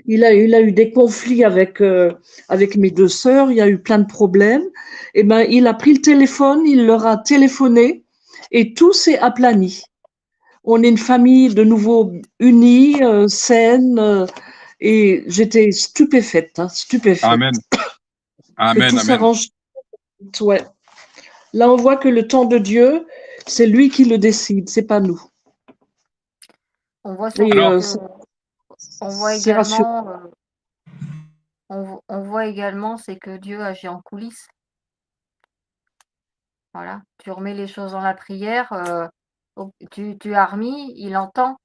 il a eu des conflits avec mes 2 sœurs, il y a eu plein de problèmes. Et ben, il a pris le téléphone, il leur a téléphoné et tout s'est aplani. On est une famille de nouveau unie, saine, et j'étais stupéfaite, hein, stupéfaite. Amen. Que Amen, tout amen. s'arrange. Ouais. Là, on voit que le temps de Dieu, c'est lui qui le décide, c'est pas nous. On voit Et surtout que, c'est on voit c'est rassurant. également, on voit également, c'est que Dieu agit en coulisses. Voilà, tu remets les choses dans la prière, tu as remis, il entend.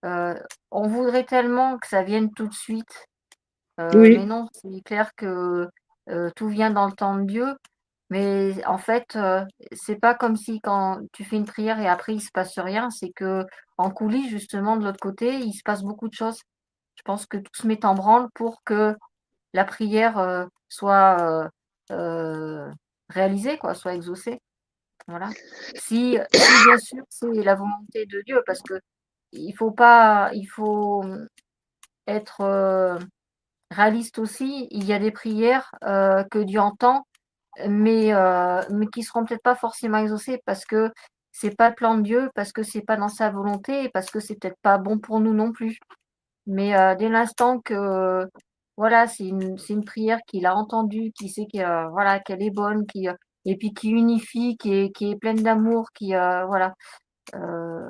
On voudrait tellement que ça vienne tout de suite, mais Oui, non, c'est clair que, tout vient dans le temps de Dieu. Mais en fait, c'est pas comme si quand tu fais une prière et après il se passe rien, c'est que en coulisses justement de l'autre côté, il se passe beaucoup de choses. Je pense que tout se met en branle pour que la prière, soit, réalisée quoi, soit exaucée. Voilà. Si bien sûr c'est la volonté de Dieu parce que il faut, être, réaliste aussi. Il y a des prières, que Dieu entend, mais qui seront peut-être pas forcément exaucées parce que c'est pas le plan de Dieu, parce que c'est pas dans sa volonté et parce que c'est peut-être pas bon pour nous non plus. Mais, dès l'instant que, voilà, c'est une prière qu'il a entendue, qui sait que, voilà, qu'elle est bonne, et puis qui unifie, qui est pleine d'amour, voilà, heu,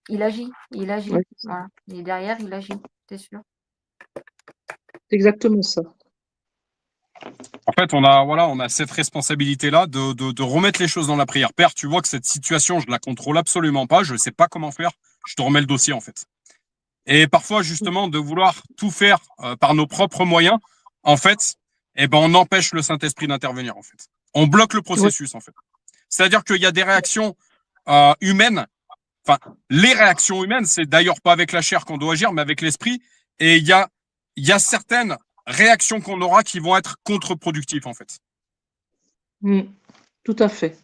il agit, ouais, voilà. Et derrière, il agit, c'est sûr. c'est exactement ça. En fait, on a cette responsabilité-là de remettre les choses dans la prière. Père, tu vois que cette situation, je la contrôle absolument pas, je sais pas comment faire, je te remets le dossier, en fait. Et parfois, justement, de vouloir tout faire par nos propres moyens, en fait, eh ben, on empêche le Saint-Esprit d'intervenir, en fait. On bloque le Ouais, processus, en fait. C'est-à-dire qu'il y a des réactions humaines, enfin, les réactions humaines, c'est d'ailleurs pas avec la chair qu'on doit agir, mais avec l'esprit. Et il y a certaines réactions qu'on aura qui vont être contre-productives, en fait. mm, tout à fait.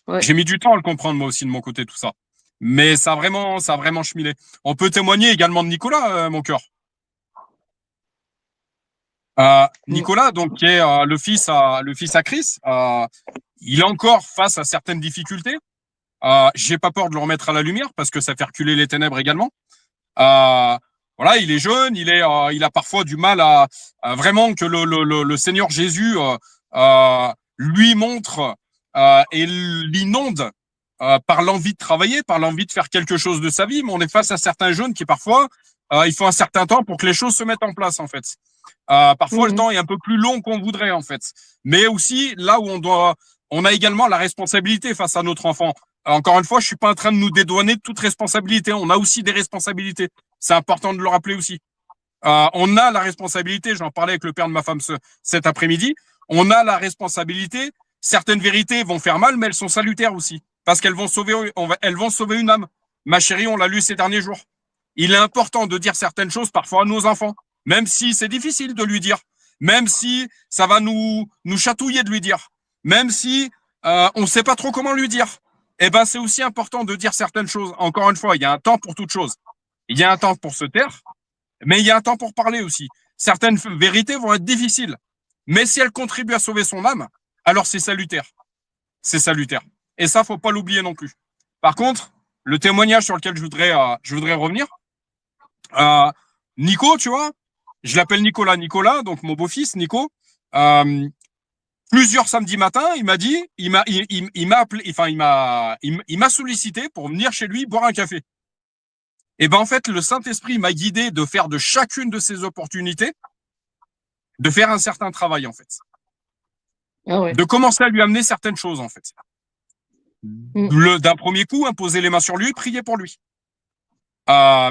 Ouais. J'ai mis du temps à le comprendre, moi aussi, de mon côté, tout ça. Mais ça a vraiment cheminé. On peut témoigner également de Nicolas, mon cœur. Mm, Nicolas, donc, qui est le fils à Chris, il est encore face à certaines difficultés. J'ai pas peur de le remettre à la lumière parce que ça fait reculer les ténèbres également. Voilà, il est jeune, il a parfois du mal à vraiment que le Seigneur Jésus lui montre et l'inonde par l'envie de travailler, par l'envie de faire quelque chose de sa vie. Mais on est face à certains jeunes qui parfois il faut un certain temps pour que les choses se mettent en place en fait. Parfois le mm, temps est un peu plus long qu'on voudrait en fait, mais aussi là où on a également la responsabilité face à notre enfant. Encore une fois, je suis pas en train de nous dédouaner de toute responsabilité. On a aussi des responsabilités. C'est important de le rappeler aussi. On a la responsabilité, j'en parlais avec le père de ma femme cet après-midi, on a la responsabilité, certaines vérités vont faire mal, mais elles sont salutaires aussi, parce qu'elles vont elles vont sauver une âme. Ma chérie, on l'a lu ces derniers jours. Il est important de dire certaines choses parfois à nos enfants, même si c'est difficile de lui dire, même si ça va nous chatouiller de lui dire, même si on ne sait pas trop comment lui dire. Eh ben, c'est aussi important de dire certaines choses. Encore une fois, il y a un temps pour toute chose. Il y a un temps pour se taire, mais il y a un temps pour parler aussi. Certaines vérités vont être difficiles, mais si elles contribuent à sauver son âme, alors c'est salutaire. C'est salutaire. Et ça, faut pas l'oublier non plus. Par contre, le témoignage sur lequel je voudrais revenir, Nico, tu vois, je l'appelle Nicolas. Nicolas, donc mon beau-fils, Nico, euh, plusieurs samedis matins, il m'a dit, il m'a appelé, enfin, il m'a sollicité pour venir chez lui boire un café. Et ben en fait, le Saint-Esprit m'a guidé de faire de chacune de ces opportunités, de faire un certain travail en fait, ah ouais. de commencer à lui amener certaines choses en fait. Mm, D'un premier coup, imposer les mains sur lui, prier pour lui, euh,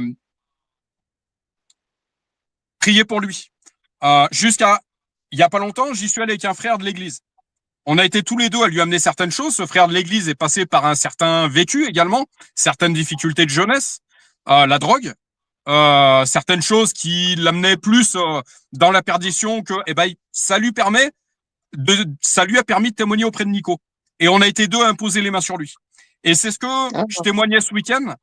prier pour lui. jusqu'à il y a pas longtemps, j'y suis allé avec un frère de l'église. On a été tous les deux à lui amener certaines choses. Ce frère de l'église est passé par un certain vécu également, certaines difficultés de jeunesse, la drogue, certaines choses qui l'amenaient plus dans la perdition que, ça lui a permis de témoigner auprès de Nico. Et on a été deux à imposer les mains sur lui. Et c'est ce que je témoignais ce week-end,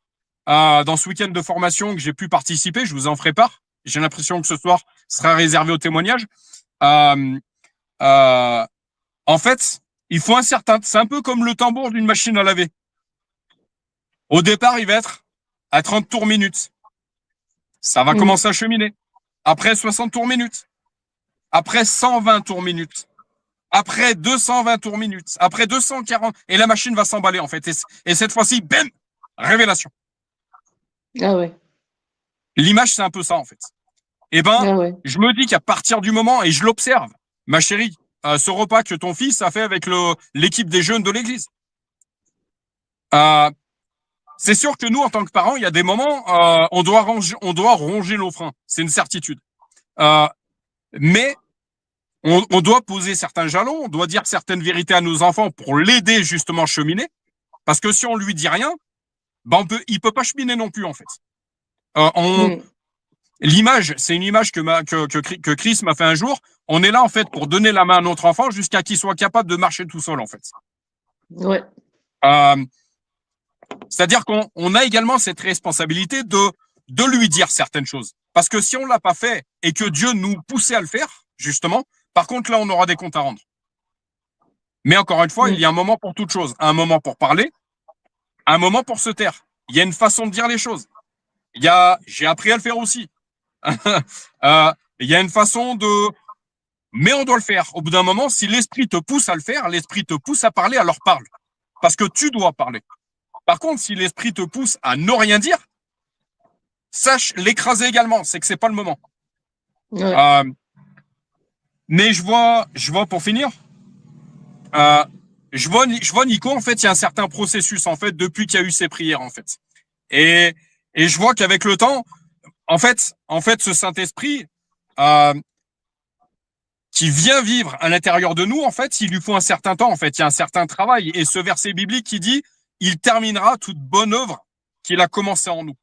dans ce week-end de formation que j'ai pu participer. Je vous en ferai part. J'ai l'impression que ce soir sera réservé au témoignage. En fait, il faut c'est un peu comme le tambour d'une machine à laver. Au départ, il va être à 30 tours minutes. Ça va commencer à cheminer. Après 60 tours minutes. Après 120 tours minutes. Après 220 tours minutes. Après 240. Et la machine va s'emballer, en fait. Et cette fois-ci, bam! Révélation. Ah ouais. L'image, c'est un peu ça, en fait. Je me dis qu'à partir du moment, et je l'observe, ma chérie, ce repas que ton fils a fait avec l'équipe des jeunes de l'église. C'est sûr que nous, en tant que parents, il y a des moments, on doit ronger nos freins. C'est une certitude. Mais on doit poser certains jalons, on doit dire certaines vérités à nos enfants pour l'aider justement à cheminer. Parce que si on lui dit rien, il peut pas cheminer non plus, en fait. L'image, c'est une image que Chris m'a fait un jour. On est là, en fait, pour donner la main à notre enfant jusqu'à qu'il soit capable de marcher tout seul, en fait. Ouais. C'est-à-dire qu'on a également cette responsabilité de lui dire certaines choses. Parce que si on l'a pas fait et que Dieu nous poussait à le faire, justement, par contre, là, on aura des comptes à rendre. Mais encore une fois, il y a un moment pour toute chose. Un moment pour parler, un moment pour se taire. Il y a une façon de dire les choses. J'ai appris à le faire aussi. Il y a une façon mais on doit le faire. Au bout d'un moment, si l'esprit te pousse à le faire, l'esprit te pousse à parler, alors parle. Parce que tu dois parler. Par contre, si l'esprit te pousse à ne rien dire, sache l'écraser également. C'est que c'est pas le moment. Ouais. Mais je vois pour finir, je vois Nico, en fait, il y a un certain processus, en fait, depuis qu'il y a eu ces prières, en fait. Et je vois qu'avec le temps, en fait, ce Saint-Esprit, qui vient vivre à l'intérieur de nous, en fait, il lui faut un certain temps, en fait, il y a un certain travail. Et ce verset biblique qui dit, il terminera toute bonne œuvre qu'il a commencé en nous.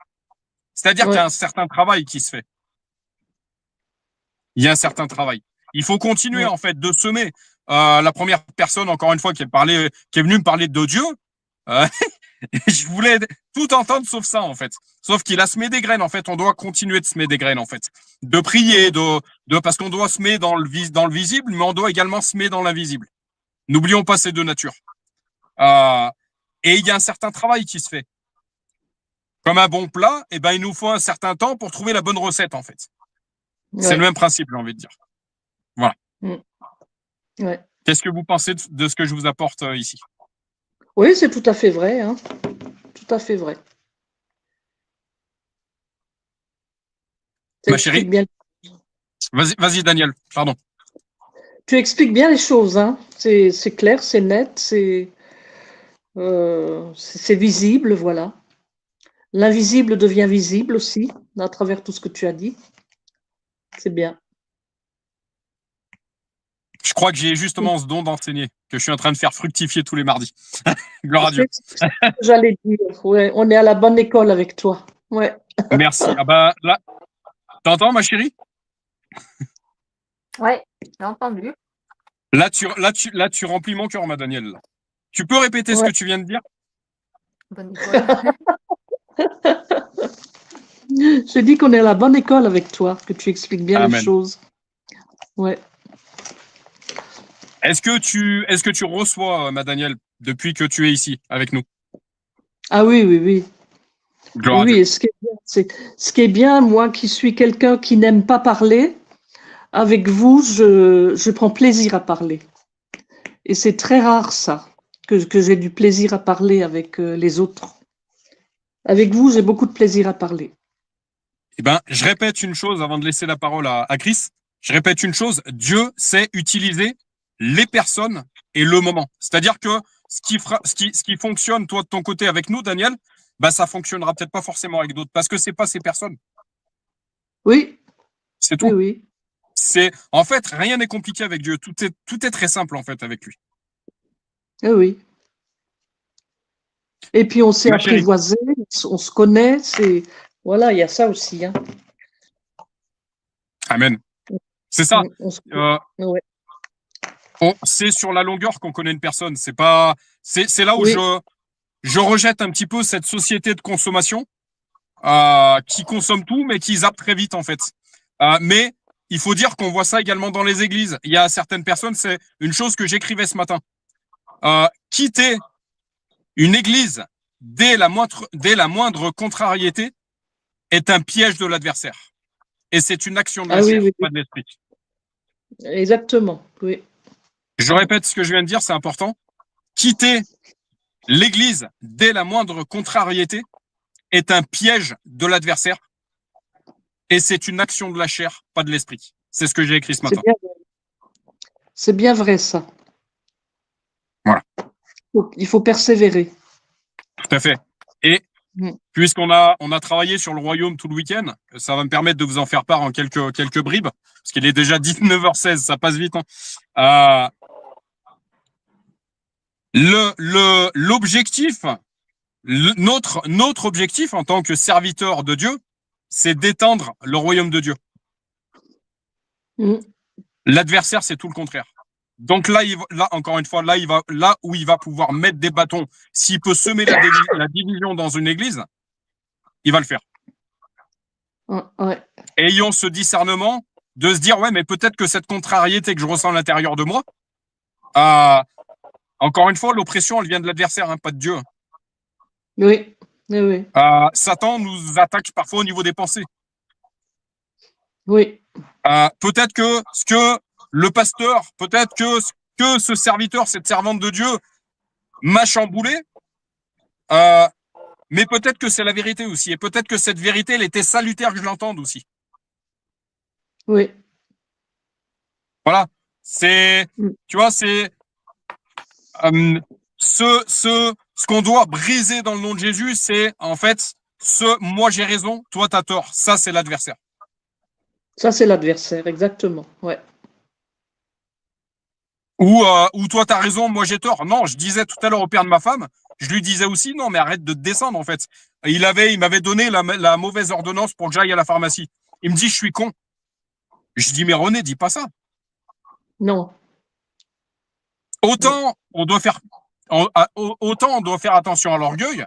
C'est-à-dire qu'il y a un certain travail qui se fait. Il y a un certain travail. Il faut continuer, en fait, de semer. La première personne, encore une fois, qui est venue me parler de Dieu, je voulais tout entendre sauf ça, en fait. Sauf qu'il a semé des graines, en fait. On doit continuer de semer des graines, en fait. De prier, parce qu'on doit semer dans le visible, mais on doit également semer dans l'invisible. N'oublions pas ces deux natures. Et il y a un certain travail qui se fait. Comme un bon plat, il nous faut un certain temps pour trouver la bonne recette, en fait. Ouais. C'est le même principe, j'ai envie de dire. Voilà. Ouais. Qu'est-ce que vous pensez de ce que je vous apporte ici? Oui, c'est tout à fait vrai. Hein. Tout à fait vrai. Ma chérie, bien... Vas-y, Daniel, pardon. Tu expliques bien les choses. Hein. C'est clair, c'est net, c'est visible, voilà. L'invisible devient visible aussi, à travers tout ce que tu as dit. C'est bien. Je crois que j'ai justement ce don d'enseigner, que je suis en train de faire fructifier tous les mardis. Gloire à Dieu. J'allais dire, ouais, on est à la bonne école avec toi. Ouais. Merci. Là, t'entends, ma chérie? Ouais, j'ai entendu. Là, tu remplis mon cœur, ma Danielle. Tu peux répéter ce que tu viens de dire? Bonne école. Je dis qu'on est à la bonne école avec toi, que tu expliques bien les choses. Ouais. Est-ce que tu reçois, ma Danielle, depuis que tu es ici avec nous? Ah oui, oui, oui. Gloire oui, et ce qui est bien, moi qui suis quelqu'un qui n'aime pas parler, avec vous, je prends plaisir à parler. Et c'est très rare ça, que j'ai du plaisir à parler avec les autres. Avec vous, j'ai beaucoup de plaisir à parler. Je répète une chose avant de laisser la parole à Chris. Je répète une chose, Dieu sait utiliser les personnes et le moment. C'est-à-dire que ce qui fonctionne, toi, de ton côté avec nous, Daniel, ça fonctionnera peut-être pas forcément avec d'autres, parce que c'est pas ces personnes. Oui. C'est tout. Oui, oui. En fait, rien n'est compliqué avec Dieu. Tout est très simple, en fait, avec lui. Eh oui. Et puis on s'est Ma chérie. apprivoisé, on se connaît, voilà, il y a ça aussi, hein. Amen. C'est ça. Ouais. C'est sur la longueur qu'on connaît une personne. C'est là où Oui. je rejette un petit peu cette société de consommation qui consomme tout, mais qui zappe très vite, en fait. Mais il faut dire qu'on voit ça également dans les églises. Il y a certaines personnes, c'est une chose que j'écrivais ce matin. Quitter une église dès la moindre contrariété est un piège de l'adversaire. Et c'est une action de la chair, pas de l'esprit. Exactement, oui. Je répète ce que je viens de dire, c'est important. Quitter l'église dès la moindre contrariété est un piège de l'adversaire. Et c'est une action de la chair, pas de l'esprit. C'est ce que j'ai écrit ce matin. C'est bien vrai, ça. Voilà. Il faut persévérer. Tout à fait. Et puisqu'on a travaillé sur le royaume tout le week-end, ça va me permettre de vous en faire part en quelques bribes, parce qu'il est déjà 19h16, ça passe vite. L'objectif, notre objectif en tant que serviteur de Dieu, c'est d'étendre le royaume de Dieu. L'adversaire, c'est tout le contraire. Donc là, encore une fois, là où il va pouvoir mettre des bâtons, s'il peut semer la division dans une église, il va le faire. Ouais. Ayons ce discernement de se dire, ouais, mais peut-être que cette contrariété que je ressens à l'intérieur de moi, encore une fois, l'oppression, elle vient de l'adversaire, hein, pas de Dieu. Oui. Satan nous attaque parfois au niveau des pensées. Oui. Peut-être que le pasteur, peut-être que ce serviteur, cette servante de Dieu m'a chamboulé, mais peut-être que c'est la vérité aussi. Et peut-être que cette vérité, elle était salutaire que je l'entende aussi. Oui. Voilà. Tu vois, c'est ce qu'on doit briser dans le nom de Jésus, c'est en fait moi j'ai raison, toi t'as tort. Ça, c'est l'adversaire. Ça, c'est l'adversaire, exactement. Ouais. Ou toi t'as raison, moi j'ai tort. Non, je disais tout à l'heure au père de ma femme, je lui disais aussi, non, mais arrête de te descendre en fait. Il m'avait donné la mauvaise ordonnance pour que j'aille à la pharmacie. Il me dit, je suis con. Je dis, mais René, dis pas ça. Non. Autant on doit faire attention à l'orgueil,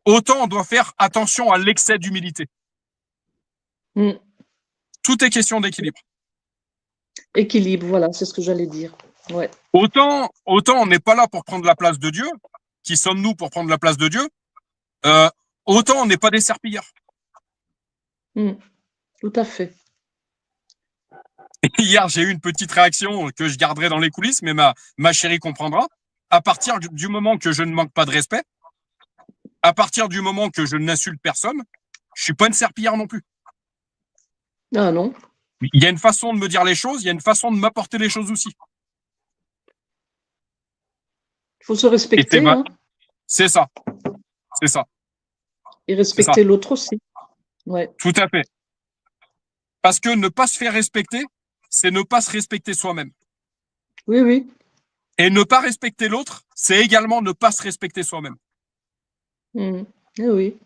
autant on doit faire attention à l'excès d'humilité. Tout est question d'équilibre. Équilibre, voilà, c'est ce que j'allais dire. Ouais. Autant on n'est pas là pour prendre la place de Dieu. Qui sommes-nous pour prendre la place de Dieu? Autant on n'est pas des serpillards. Tout à fait. Hier, j'ai eu une petite réaction que je garderai dans les coulisses, mais ma chérie comprendra. À partir du moment que je ne manque pas de respect, à partir du moment que je n'insulte personne, je suis pas une serpillière non plus. Ah non. Il y a une façon de me dire les choses, il y a une façon de m'apporter les choses aussi. Il faut se respecter. Hein. C'est ça. C'est ça. Et respecter l'autre aussi. Ouais. Tout à fait. Parce que ne pas se faire respecter, c'est ne pas se respecter soi-même. Oui, oui. Et ne pas respecter l'autre, c'est également ne pas se respecter soi-même. Oui.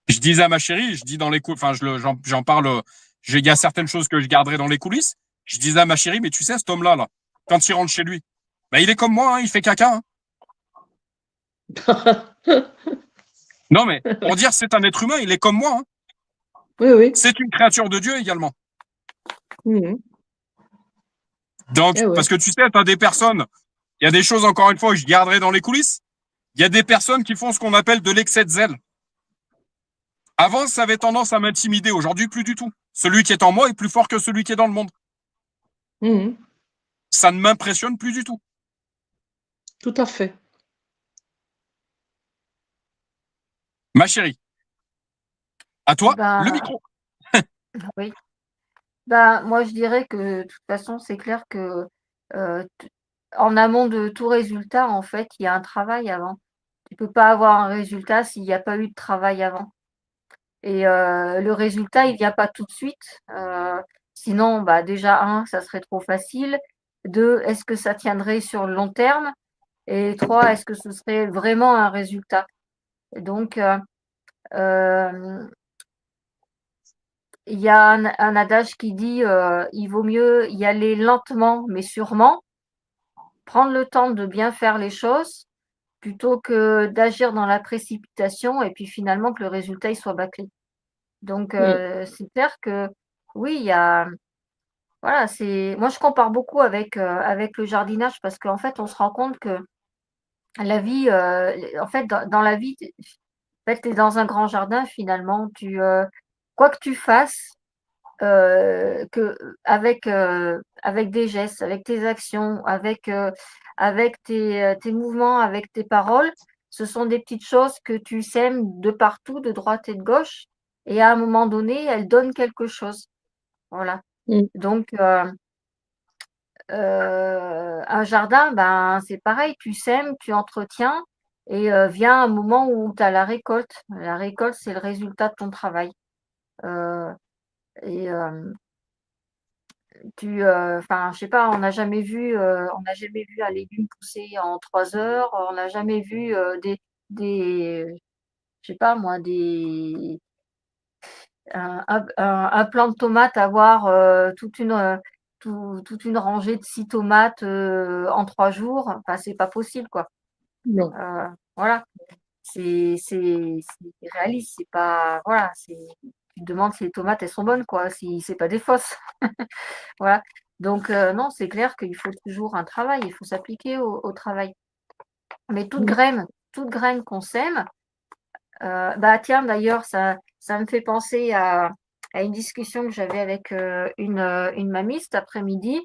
Je disais à ma chérie, je dis dans les coulisses, j'en parle, il y a certaines choses que je garderai dans les coulisses. Je disais à ma chérie, mais tu sais, cet homme-là, là, quand il rentre chez lui, ben, il est comme moi, hein, il fait caca. Hein. Non, mais pour dire c'est un être humain, il est comme moi. Hein. Oui. C'est une créature de Dieu également. Donc, parce que tu sais, tu as des personnes, il y a des choses, encore une fois, que je garderai dans les coulisses. Il y a des personnes qui font ce qu'on appelle de l'excès de zèle. Avant, ça avait tendance à m'intimider. Aujourd'hui, plus du tout. Celui qui est en moi est plus fort que celui qui est dans le monde. Ça ne m'impressionne plus du tout. Tout à fait. Ma chérie, à toi, le micro. Oui. Moi, je dirais que de toute façon, c'est clair que en amont de tout résultat, en fait, il y a un travail avant. Tu ne peux pas avoir un résultat s'il n'y a pas eu de travail avant. et le résultat, il vient pas tout de suite. Sinon, bah, déjà ça serait trop facile. 2, est-ce que ça tiendrait sur le long terme? Et 3, est-ce que ce serait vraiment un résultat? Donc, il y a un adage qui dit, il vaut mieux y aller lentement mais sûrement, prendre le temps de bien faire les choses, plutôt que d'agir dans la précipitation et puis finalement que le résultat il soit bâclé. Donc, c'est clair que oui, il y a voilà, c'est moi je compare beaucoup avec le jardinage parce qu'en fait, on se rend compte que la vie, en fait, dans la vie, en fait, tu es dans un grand jardin finalement, quoi que tu fasses, avec des gestes, avec tes actions, avec tes mouvements, avec tes paroles, ce sont des petites choses que tu sèmes de partout, de droite et de gauche et à un moment donné, elles donnent quelque chose. Voilà. Donc, un jardin, ben, c'est pareil, tu sèmes, tu entretiens et vient un moment où tu as la récolte. La récolte, c'est le résultat de ton travail. Heu et enfin, je sais pas, on n'a jamais vu un légume pousser en 3 heures, on n'a jamais vu, des je sais pas moi, un plant de tomates avoir, toute une rangée de 6 tomates, en 3 jours. Enfin, c'est pas possible, quoi. Non. Voilà, c'est réaliste, c'est pas voilà, tu te demandes si les tomates, elles sont bonnes, quoi, si c'est pas des fausses. Voilà, donc non, c'est clair qu'il faut toujours un travail, il faut s'appliquer au travail. Mais toute graine qu'on sème, bah, tiens, d'ailleurs, ça me fait penser à une discussion que j'avais avec, une mamie cet après-midi.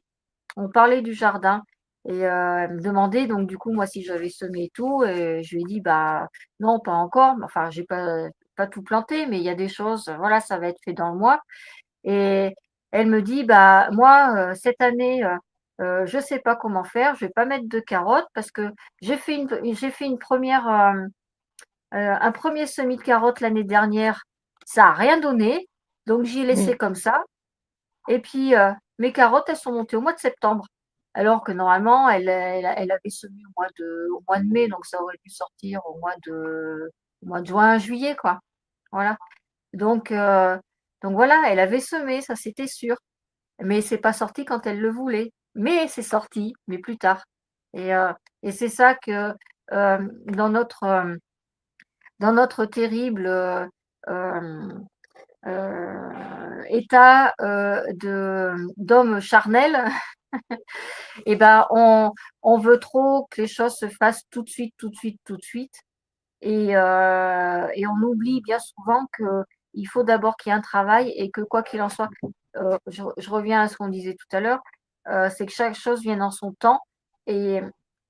On parlait du jardin et elle me demandait donc du coup, moi, si j'avais semé et tout et je lui ai dit: «Bah, non, pas encore». Enfin, j'ai pas tout planté, mais il y a des choses, voilà, ça va être fait dans le mois et elle me dit: «Bah, moi, cette année, je sais pas comment faire, je vais pas mettre de carottes parce que j'ai fait une première un premier semis de carottes l'année dernière, ça a rien donné, donc j'ai laissé comme ça et puis, mes carottes, elles sont montées au mois de septembre. Alors que normalement, elle avait semé au mois de mai, donc ça aurait dû sortir au mois de juin, juillet, quoi. Voilà. Donc, voilà, elle avait semé, ça c'était sûr. Mais c'est pas sorti quand elle le voulait. Mais c'est sorti, mais plus tard. Et c'est ça que, dans notre terrible, état, de d'homme charnel et ben, on veut trop que les choses se fassent tout de suite, tout de suite, tout de suite et on oublie bien souvent qu'il faut d'abord qu'il y ait un travail et que quoi qu'il en soit, je reviens à ce qu'on disait tout à l'heure, c'est que chaque chose vient dans son temps et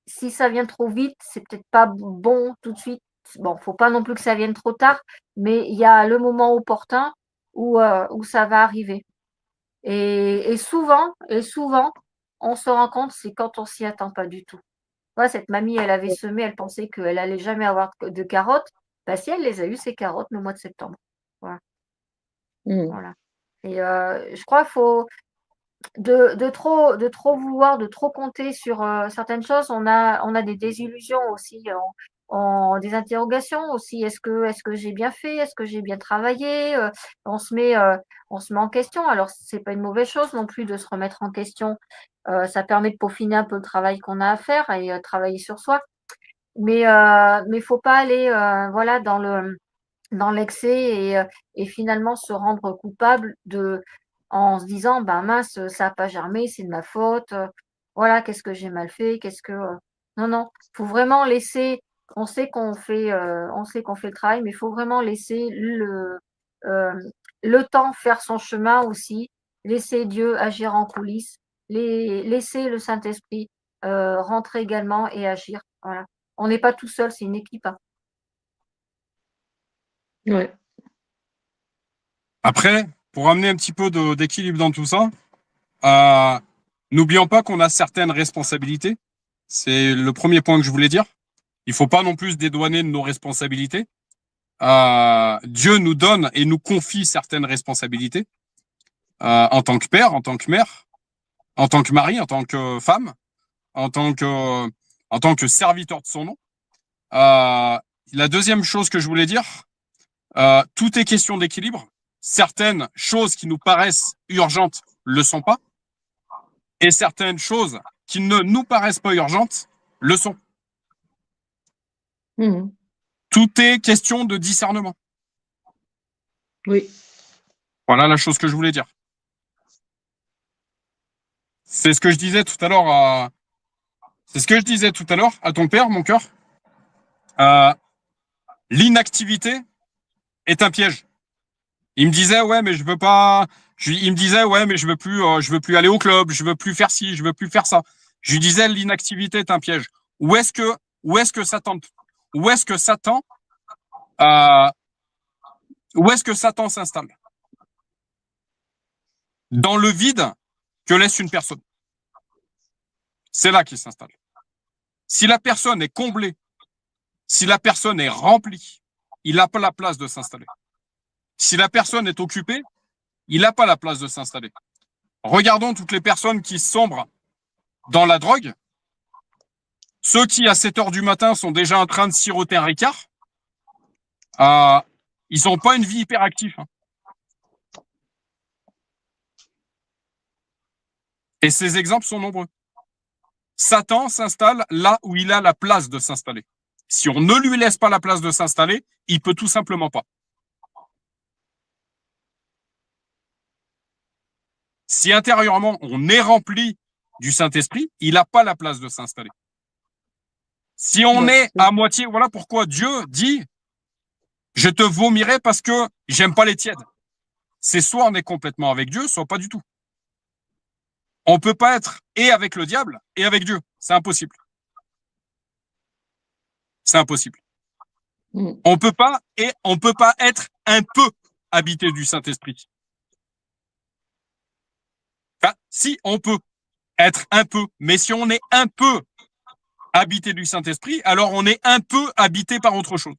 si ça vient trop vite, c'est peut-être pas bon tout de suite. Bon, faut pas non plus que ça vienne trop tard, mais il y a le moment opportun où ça va arriver et souvent, on se rend compte, c'est quand on s'y attend pas du tout. Ouais, cette mamie, elle avait semé, elle pensait qu'elle allait jamais avoir de carottes. Bah si, elle les a eues ces carottes le mois de septembre. Voilà, voilà et je crois qu'il faut de trop vouloir, de trop compter sur, certaines choses, on a des désillusions aussi, des interrogations aussi. Est-ce que j'ai bien fait? Est-ce que j'ai bien travaillé? On se met, heu, on se met en question. Alors c'est pas une mauvaise chose non plus de se remettre en question, ça permet de peaufiner un peu le travail qu'on a à faire et travailler sur soi. Mais faut pas aller, voilà dans l'excès et finalement se rendre coupable en se disant: «Bah, mince, ça a pas germé, c'est de ma faute, voilà, qu'est-ce que j'ai mal fait? Qu'est-ce que» non, non, faut vraiment laisser on sait qu'on fait le travail, mais il faut vraiment laisser le temps faire son chemin aussi, laisser Dieu agir en coulisses, laisser le Saint-Esprit, rentrer également et agir, voilà. On n'est pas tout seul, c'est une équipe, hein. Ouais. Après, pour amener un petit peu d'équilibre dans tout ça, euh, n'oublions pas qu'on a certaines responsabilités. C'est le premier point que je voulais dire. Il faut pas non plus se dédouaner de nos responsabilités. Dieu nous donne et nous confie certaines responsabilités en tant que père, en tant que mère, en tant que mari, en tant que femme, en tant que serviteur de son nom. La deuxième chose que je voulais dire, tout est question d'équilibre. Certaines choses qui nous paraissent urgentes le sont pas, et certaines choses qui ne nous paraissent pas urgentes le sont. Mmh. Tout est question de discernement. Oui. Voilà la chose que je voulais dire. C'est ce que je disais tout à l'heure à ton père, mon cœur. L'inactivité est un piège. Il me disait ouais mais je veux pas. Il me disait ouais mais je veux plus aller au club, je veux plus faire ci, je veux plus faire ça. Je lui disais l'inactivité est un piège. Où est-ce que Satan s'installe? Dans le vide que laisse une personne. C'est là qu'il s'installe. Si la personne est comblée, si la personne est remplie, il n'a pas la place de s'installer. Si la personne est occupée, il n'a pas la place de s'installer. Regardons toutes les personnes qui sombrent dans la drogue. Ceux qui, à 7 heures du matin, sont déjà en train de siroter un Ricard, ils n'ont pas une vie hyper active. Et ces exemples sont nombreux. Satan s'installe là où il a la place de s'installer. Si on ne lui laisse pas la place de s'installer, il peut tout simplement pas. Si intérieurement on est rempli du Saint-Esprit, il n'a pas la place de s'installer. Si on est à moitié, voilà pourquoi Dieu dit « Je te vomirai parce que j'aime pas les tièdes ». C'est soit on est complètement avec Dieu, soit pas du tout. On peut pas être et avec le diable et avec Dieu. C'est impossible. C'est impossible. On peut pas être un peu habité du Saint-Esprit. Enfin, si, on peut être un peu. Mais si on est un peu habité du Saint-Esprit, alors on est un peu habité par autre chose.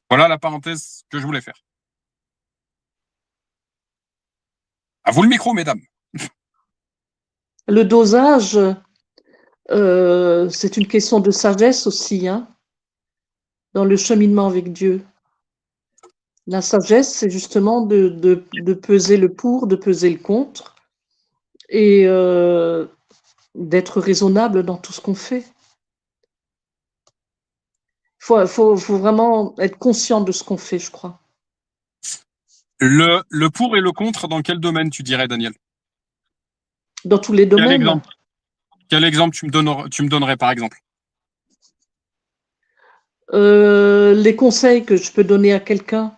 Voilà la parenthèse que je voulais faire. À vous le micro, mesdames. Le dosage, c'est une question de sagesse aussi, hein, dans le cheminement avec Dieu. La sagesse, c'est justement de peser le pour, de peser le contre, et d'être raisonnable dans tout ce qu'on fait. Il faut vraiment être conscient de ce qu'on fait, je crois. Le pour et le contre, dans quel domaine tu dirais, Daniel? Dans tous les domaines. Quel exemple tu me donnerais, par exemple? Les conseils que je peux donner à quelqu'un,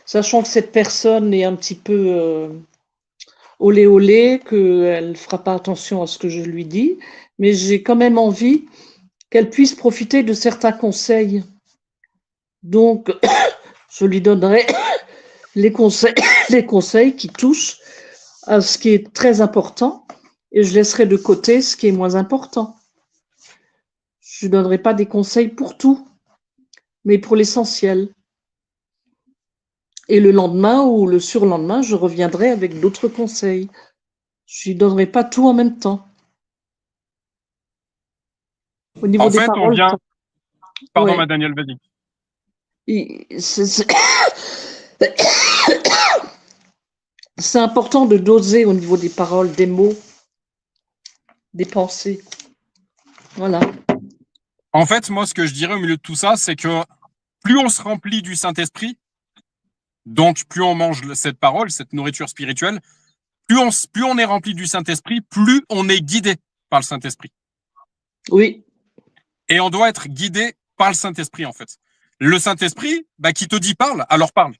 sachant que cette personne est un petit peu olé olé, qu'elle ne fera pas attention à ce que je lui dis, mais j'ai quand même envie qu'elle puisse profiter de certains conseils. Donc, je lui donnerai les conseils qui touchent à ce qui est très important, et je laisserai de côté ce qui est moins important. Je ne donnerai pas des conseils pour tout, mais pour l'essentiel. Et le lendemain ou le surlendemain, je reviendrai avec d'autres conseils. Je ne lui donnerai pas tout en même temps. Au niveau des paroles, on vient... Pardon, ouais. Daniel, vas-y. C'est important de doser au niveau des paroles, des mots, des pensées. Voilà. En fait, moi, ce que je dirais au milieu de tout ça, c'est que plus on se remplit du Saint-Esprit, donc plus on mange cette parole, cette nourriture spirituelle, plus on est rempli du Saint-Esprit, plus on est guidé par le Saint-Esprit. Oui. Et on doit être guidé par le Saint-Esprit, en fait. Le Saint-Esprit, qui te dit parle, alors parle.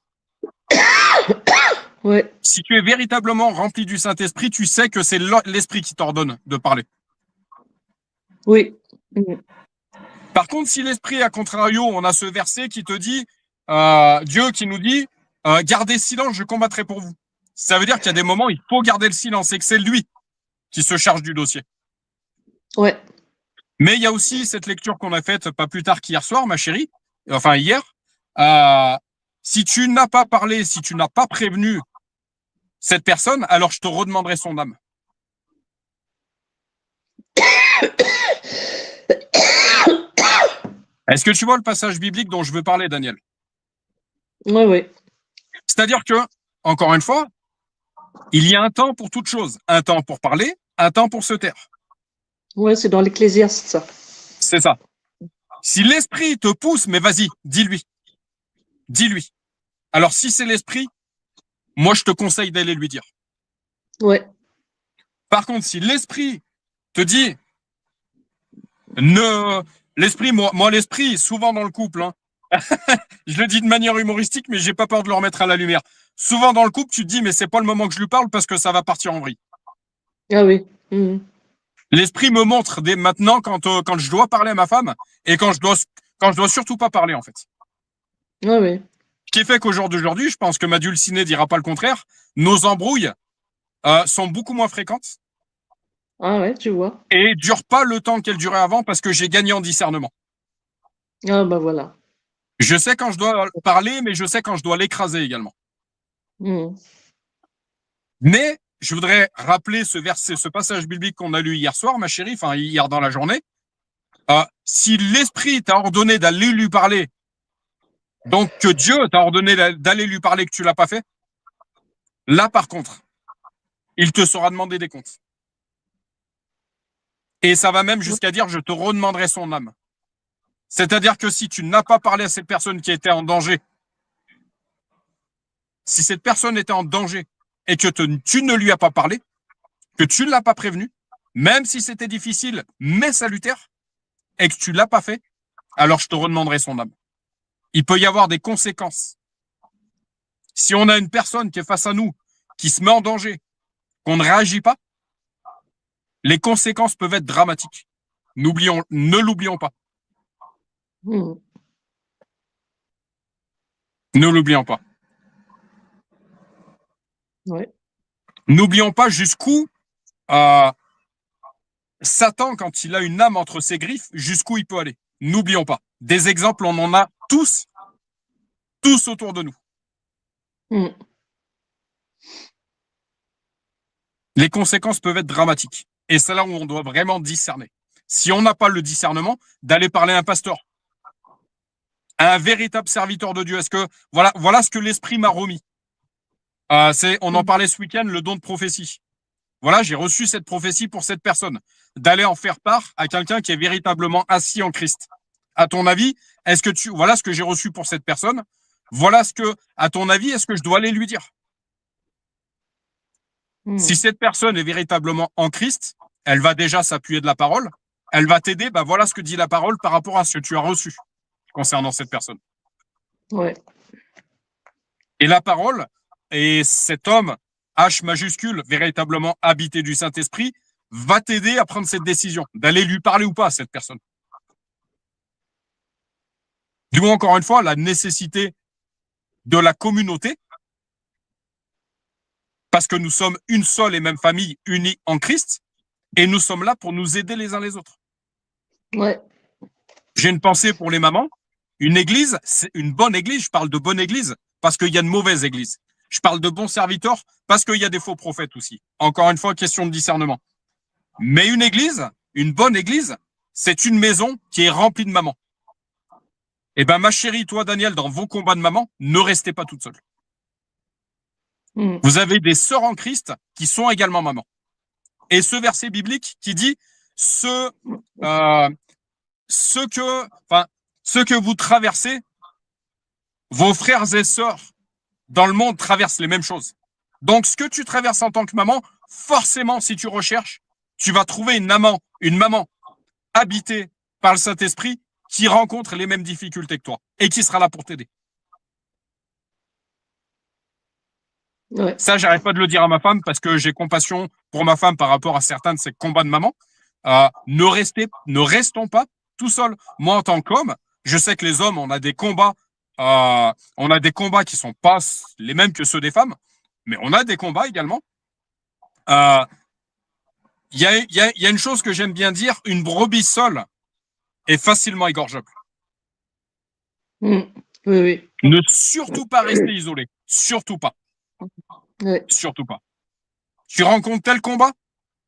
Ouais. Si tu es véritablement rempli du Saint-Esprit, tu sais que c'est l'Esprit qui t'ordonne de parler. Oui. Par contre, si l'Esprit, à contrario, on a ce verset qui te dit, Dieu qui nous dit, gardez silence, je combattrai pour vous. Ça veut dire qu'il y a des moments où il faut garder le silence et que c'est lui qui se charge du dossier. Ouais. Mais il y a aussi cette lecture qu'on a faite pas plus tard qu'hier soir, ma chérie, enfin hier. Si tu n'as pas parlé, si tu n'as pas prévenu cette personne, alors je te redemanderai son âme. Est-ce que tu vois le passage biblique dont je veux parler, Daniel? Oui, oui. C'est-à-dire que, encore une fois, il y a un temps pour toute chose. Un temps pour parler, un temps pour se taire. Ouais, c'est dans l'Ecclésiaste, ça. C'est ça. Si l'esprit te pousse, mais vas-y, dis-lui. Dis-lui. Alors, si c'est l'esprit, moi, je te conseille d'aller lui dire. Ouais. Par contre, si l'esprit te dit, ne, l'esprit, moi, l'esprit, souvent dans le couple, hein, je le dis de manière humoristique, mais j'ai pas peur de le remettre à la lumière. Souvent dans le couple, tu te dis, mais c'est pas le moment que je lui parle parce que ça va partir en vrille. Ah oui. Mmh. L'esprit me montre dès maintenant quand je dois parler à ma femme et quand je dois surtout pas parler, en fait. Ah oui. Ce qui fait qu'au jour d'aujourd'hui, je pense que ma dulcinée dira pas le contraire, nos embrouilles sont beaucoup moins fréquentes Ah ouais, tu vois. et durent pas le temps qu'elles duraient avant parce que j'ai gagné en discernement. Ah bah voilà. Je sais quand je dois parler, mais je sais quand je dois l'écraser également. Mmh. Mais je voudrais rappeler ce verset, ce passage biblique qu'on a lu hier soir, ma chérie, enfin hier dans la journée. Si l'esprit t'a ordonné d'aller lui parler, donc que Dieu t'a ordonné d'aller lui parler que tu l'as pas fait, là par contre, il te sera demandé des comptes. Et ça va même jusqu'à dire je te redemanderai son âme. C'est-à-dire que si tu n'as pas parlé à cette personne qui était en danger, si cette personne était en danger et que tu ne lui as pas parlé, que tu ne l'as pas prévenu, même si c'était difficile, mais salutaire, et que tu l'as pas fait, alors je te redemanderai son âme. Il peut y avoir des conséquences. Si on a une personne qui est face à nous, qui se met en danger, qu'on ne réagit pas, les conséquences peuvent être dramatiques. Ne l'oublions pas. Mmh. Ne l'oublions pas. Ouais. N'oublions pas jusqu'où Satan, quand il a une âme entre ses griffes, jusqu'où il peut aller. N'oublions pas. Des exemples, on en a tous autour de nous. Mmh. Les conséquences peuvent être dramatiques. Et c'est là où on doit vraiment discerner. Si on n'a pas le discernement, d'aller parler à un pasteur, à un véritable serviteur de Dieu. Est-ce que voilà ce que l'esprit m'a remis. On en parlait ce week-end, le don de prophétie. Voilà, j'ai reçu cette prophétie pour cette personne, d'aller en faire part à quelqu'un qui est véritablement assis en Christ. À ton avis, voilà ce que j'ai reçu pour cette personne. Voilà ce que, à ton avis, est-ce que je dois aller lui dire? Si cette personne est véritablement en Christ, elle va déjà s'appuyer de la parole. Elle va t'aider. Voilà ce que dit la parole par rapport à ce que tu as reçu concernant cette personne. Ouais. Et la parole, et cet homme, H majuscule, véritablement habité du Saint-Esprit, va t'aider à prendre cette décision, d'aller lui parler ou pas à cette personne. Du moins, encore une fois, la nécessité de la communauté, parce que nous sommes une seule et même famille unie en Christ, et nous sommes là pour nous aider les uns les autres. Ouais. J'ai une pensée pour les mamans. Une église, c'est une bonne église. Je parle de bonne église parce qu'il y a de mauvaises églises. Je parle de bons serviteurs parce qu'il y a des faux prophètes aussi. Encore une fois, question de discernement. Mais une église, une bonne église, c'est une maison qui est remplie de mamans. Eh ben, ma chérie, toi, Daniel, dans vos combats de maman, ne restez pas toute seule. Mmh. Vous avez des sœurs en Christ qui sont également mamans. Et ce verset biblique qui dit ce que vous traversez, vos frères et sœurs dans le monde traversent les mêmes choses. Donc, ce que tu traverses en tant que maman, forcément, si tu recherches, tu vas trouver une maman habitée par le Saint-Esprit qui rencontre les mêmes difficultés que toi et qui sera là pour t'aider. Ouais. Ça, j'arrête pas de le dire à ma femme parce que j'ai compassion pour ma femme par rapport à certains de ses combats de maman. Ne restons pas tout seuls. Moi, en tant qu'homme, je sais que les hommes, on a des combats qui sont pas les mêmes que ceux des femmes, mais on a des combats également. il y a une chose que j'aime bien dire, une brebis seule est facilement égorgeable. Oui, oui. Ne surtout pas rester isolé. Surtout pas. Oui. Surtout pas. Tu rencontres tel combat,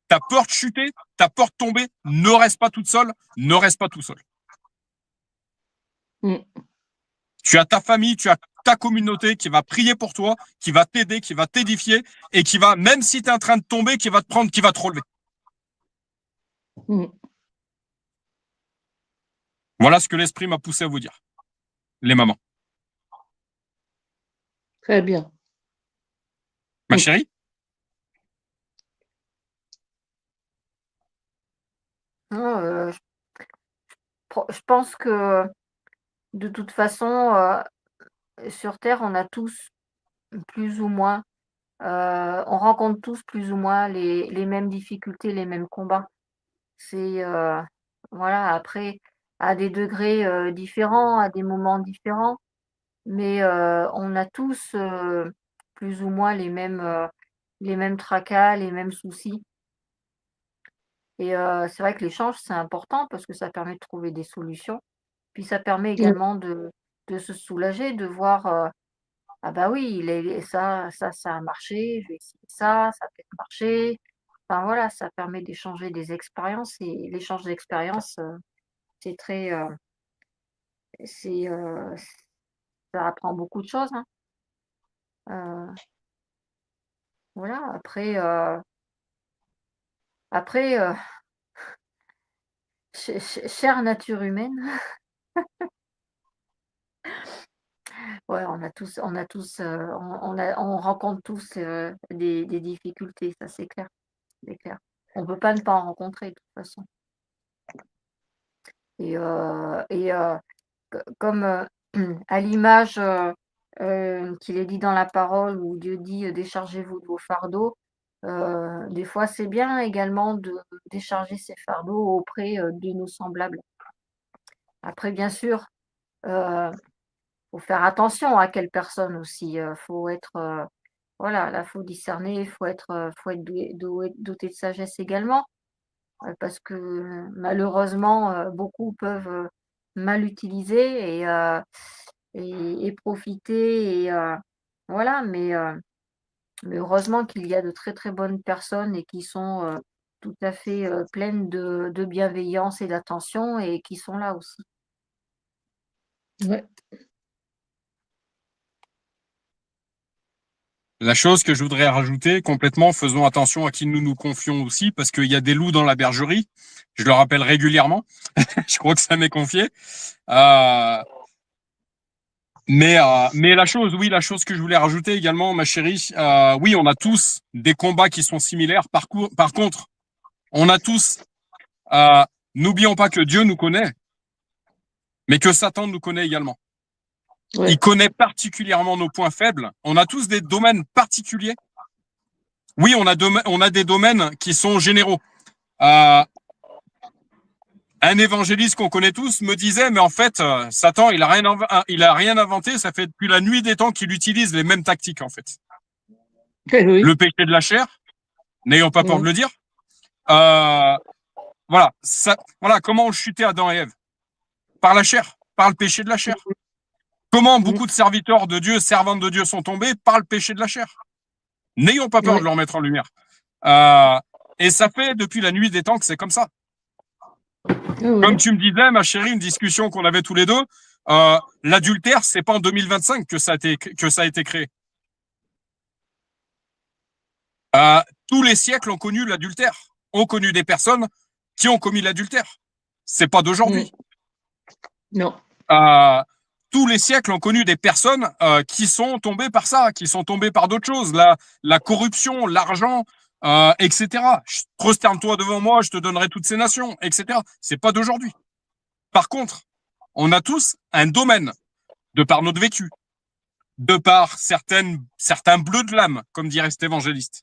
t'as peur de chuter, t'as peur de tomber, ne reste pas toute seule, ne reste pas tout seul. Tu as ta famille, tu as ta communauté qui va prier pour toi, qui va t'aider, qui va t'édifier et qui va, même si tu es en train de tomber, qui va te prendre, qui va te relever. Voilà ce que l'esprit m'a poussé à vous dire, les mamans. Très bien. Ma chérie? Non, je pense que de toute façon, sur terre, on a tous plus ou moins, on rencontre tous plus ou moins les mêmes difficultés, les mêmes combats. C'est, voilà, après à des degrés, différents, à des moments différents, mais, on a tous, plus ou moins les mêmes tracas, les mêmes soucis et c'est vrai que l'échange, c'est important parce que ça permet de trouver des solutions. Puis ça permet également de se soulager, de voir, ah bah oui, ça a marché, je vais essayer ça a peut-être marché. Enfin voilà, ça permet d'échanger des expériences et l'échange d'expériences, c'est très, c'est, ça apprend beaucoup de choses, hein. Heu, voilà, après, chère nature humaine, ouais, on rencontre tous, des difficultés, ça c'est clair. On peut pas ne pas en rencontrer de toute façon et comme, à l'image, qu'il est dit dans la parole où Dieu dit: «Déchargez-vous de vos fardeaux», des fois c'est bien également de décharger ses fardeaux auprès, de nos semblables. Après bien sûr, faut faire attention à quelle personne aussi, faut être, voilà, là, faut discerner, faut être doté de sagesse également, parce que malheureusement, beaucoup peuvent, mal utiliser et profiter voilà, mais heureusement qu'il y a de très, très bonnes personnes et qui sont, tout à fait, pleines de bienveillance et d'attention et qui sont là aussi. Ouais. La chose que je voudrais rajouter complètement, faisons attention à qui nous nous confions aussi, parce qu'il y a des loups dans la bergerie. Je le rappelle régulièrement. Je crois que ça m'est confié. Mais la chose que je voulais rajouter également, ma chérie, oui, on a tous des combats qui sont similaires. Par contre, on a tous, n'oublions pas que Dieu nous connaît, mais que Satan nous connaît également. Ouais. Il connaît particulièrement nos points faibles. On a tous des domaines particuliers. Oui, on a des domaines qui sont généraux. Un évangéliste qu'on connaît tous me disait, mais en fait, Satan, il a rien inventé. Ça fait depuis la nuit des temps qu'il utilise les mêmes tactiques, en fait. Oui. Le péché de la chair, n'ayons pas peur de le dire. Voilà, comment ont chuté Adam et Ève? Par la chair, par le péché de la chair. Comment beaucoup de serviteurs de Dieu, servantes de Dieu sont tombés? Par le péché de la chair. N'ayons pas peur de leur mettre en lumière. Et ça fait depuis la nuit des temps que c'est comme ça. Comme tu me disais, ma chérie, une discussion qu'on avait tous les deux, l'adultère, c'est pas en 2025 que ça a été créé. Tous les siècles ont connu l'adultère, ont connu des personnes qui ont commis l'adultère. C'est pas d'aujourd'hui. Non. Tous les siècles ont connu des personnes qui sont tombées par ça, qui sont tombées par d'autres choses, la corruption, l'argent, etc. Prosterne-toi devant moi, je te donnerai toutes ces nations, etc. C'est pas d'aujourd'hui. Par contre, on a tous un domaine, de par notre vécu, de par certains bleus de l'âme, comme dirait cet évangéliste,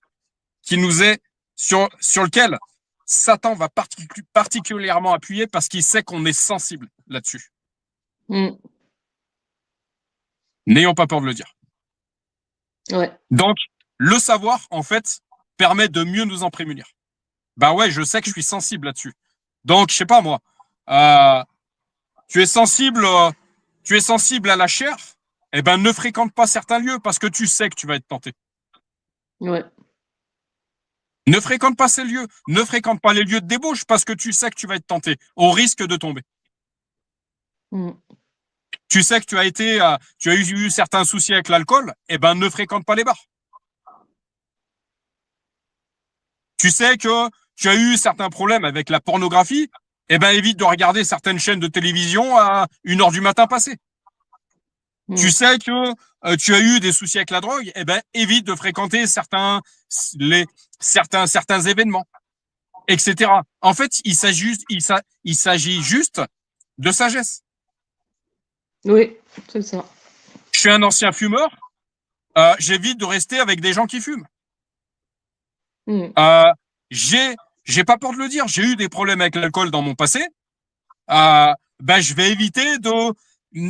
qui nous est sur lequel Satan va particulièrement appuyer parce qu'il sait qu'on est sensible là-dessus. N'ayons pas peur de le dire. Ouais. Donc, le savoir, en fait, permet de mieux nous en prémunir. Bah ouais, je sais que je suis sensible là-dessus. Donc, je sais pas moi. Tu es sensible à la chair. Eh ben, ne fréquente pas certains lieux parce que tu sais que tu vas être tenté. Ouais. Ne fréquente pas ces lieux. Ne fréquente pas les lieux de débauche parce que tu sais que tu vas être tenté, au risque de tomber. Tu sais que tu as eu certains soucis avec l'alcool. Eh ben, ne fréquente pas les bars. Tu sais que tu as eu certains problèmes avec la pornographie. Eh ben, évite de regarder certaines chaînes de télévision à 1h du matin passé. Tu sais que tu as eu des soucis avec la drogue, eh ben évite de fréquenter certains événements, etc. En fait, il s'agit juste de sagesse. Oui, c'est ça. Je suis un ancien fumeur, j'évite de rester avec des gens qui fument. J'ai pas peur de le dire, j'ai eu des problèmes avec l'alcool dans mon passé. Ben je vais éviter de.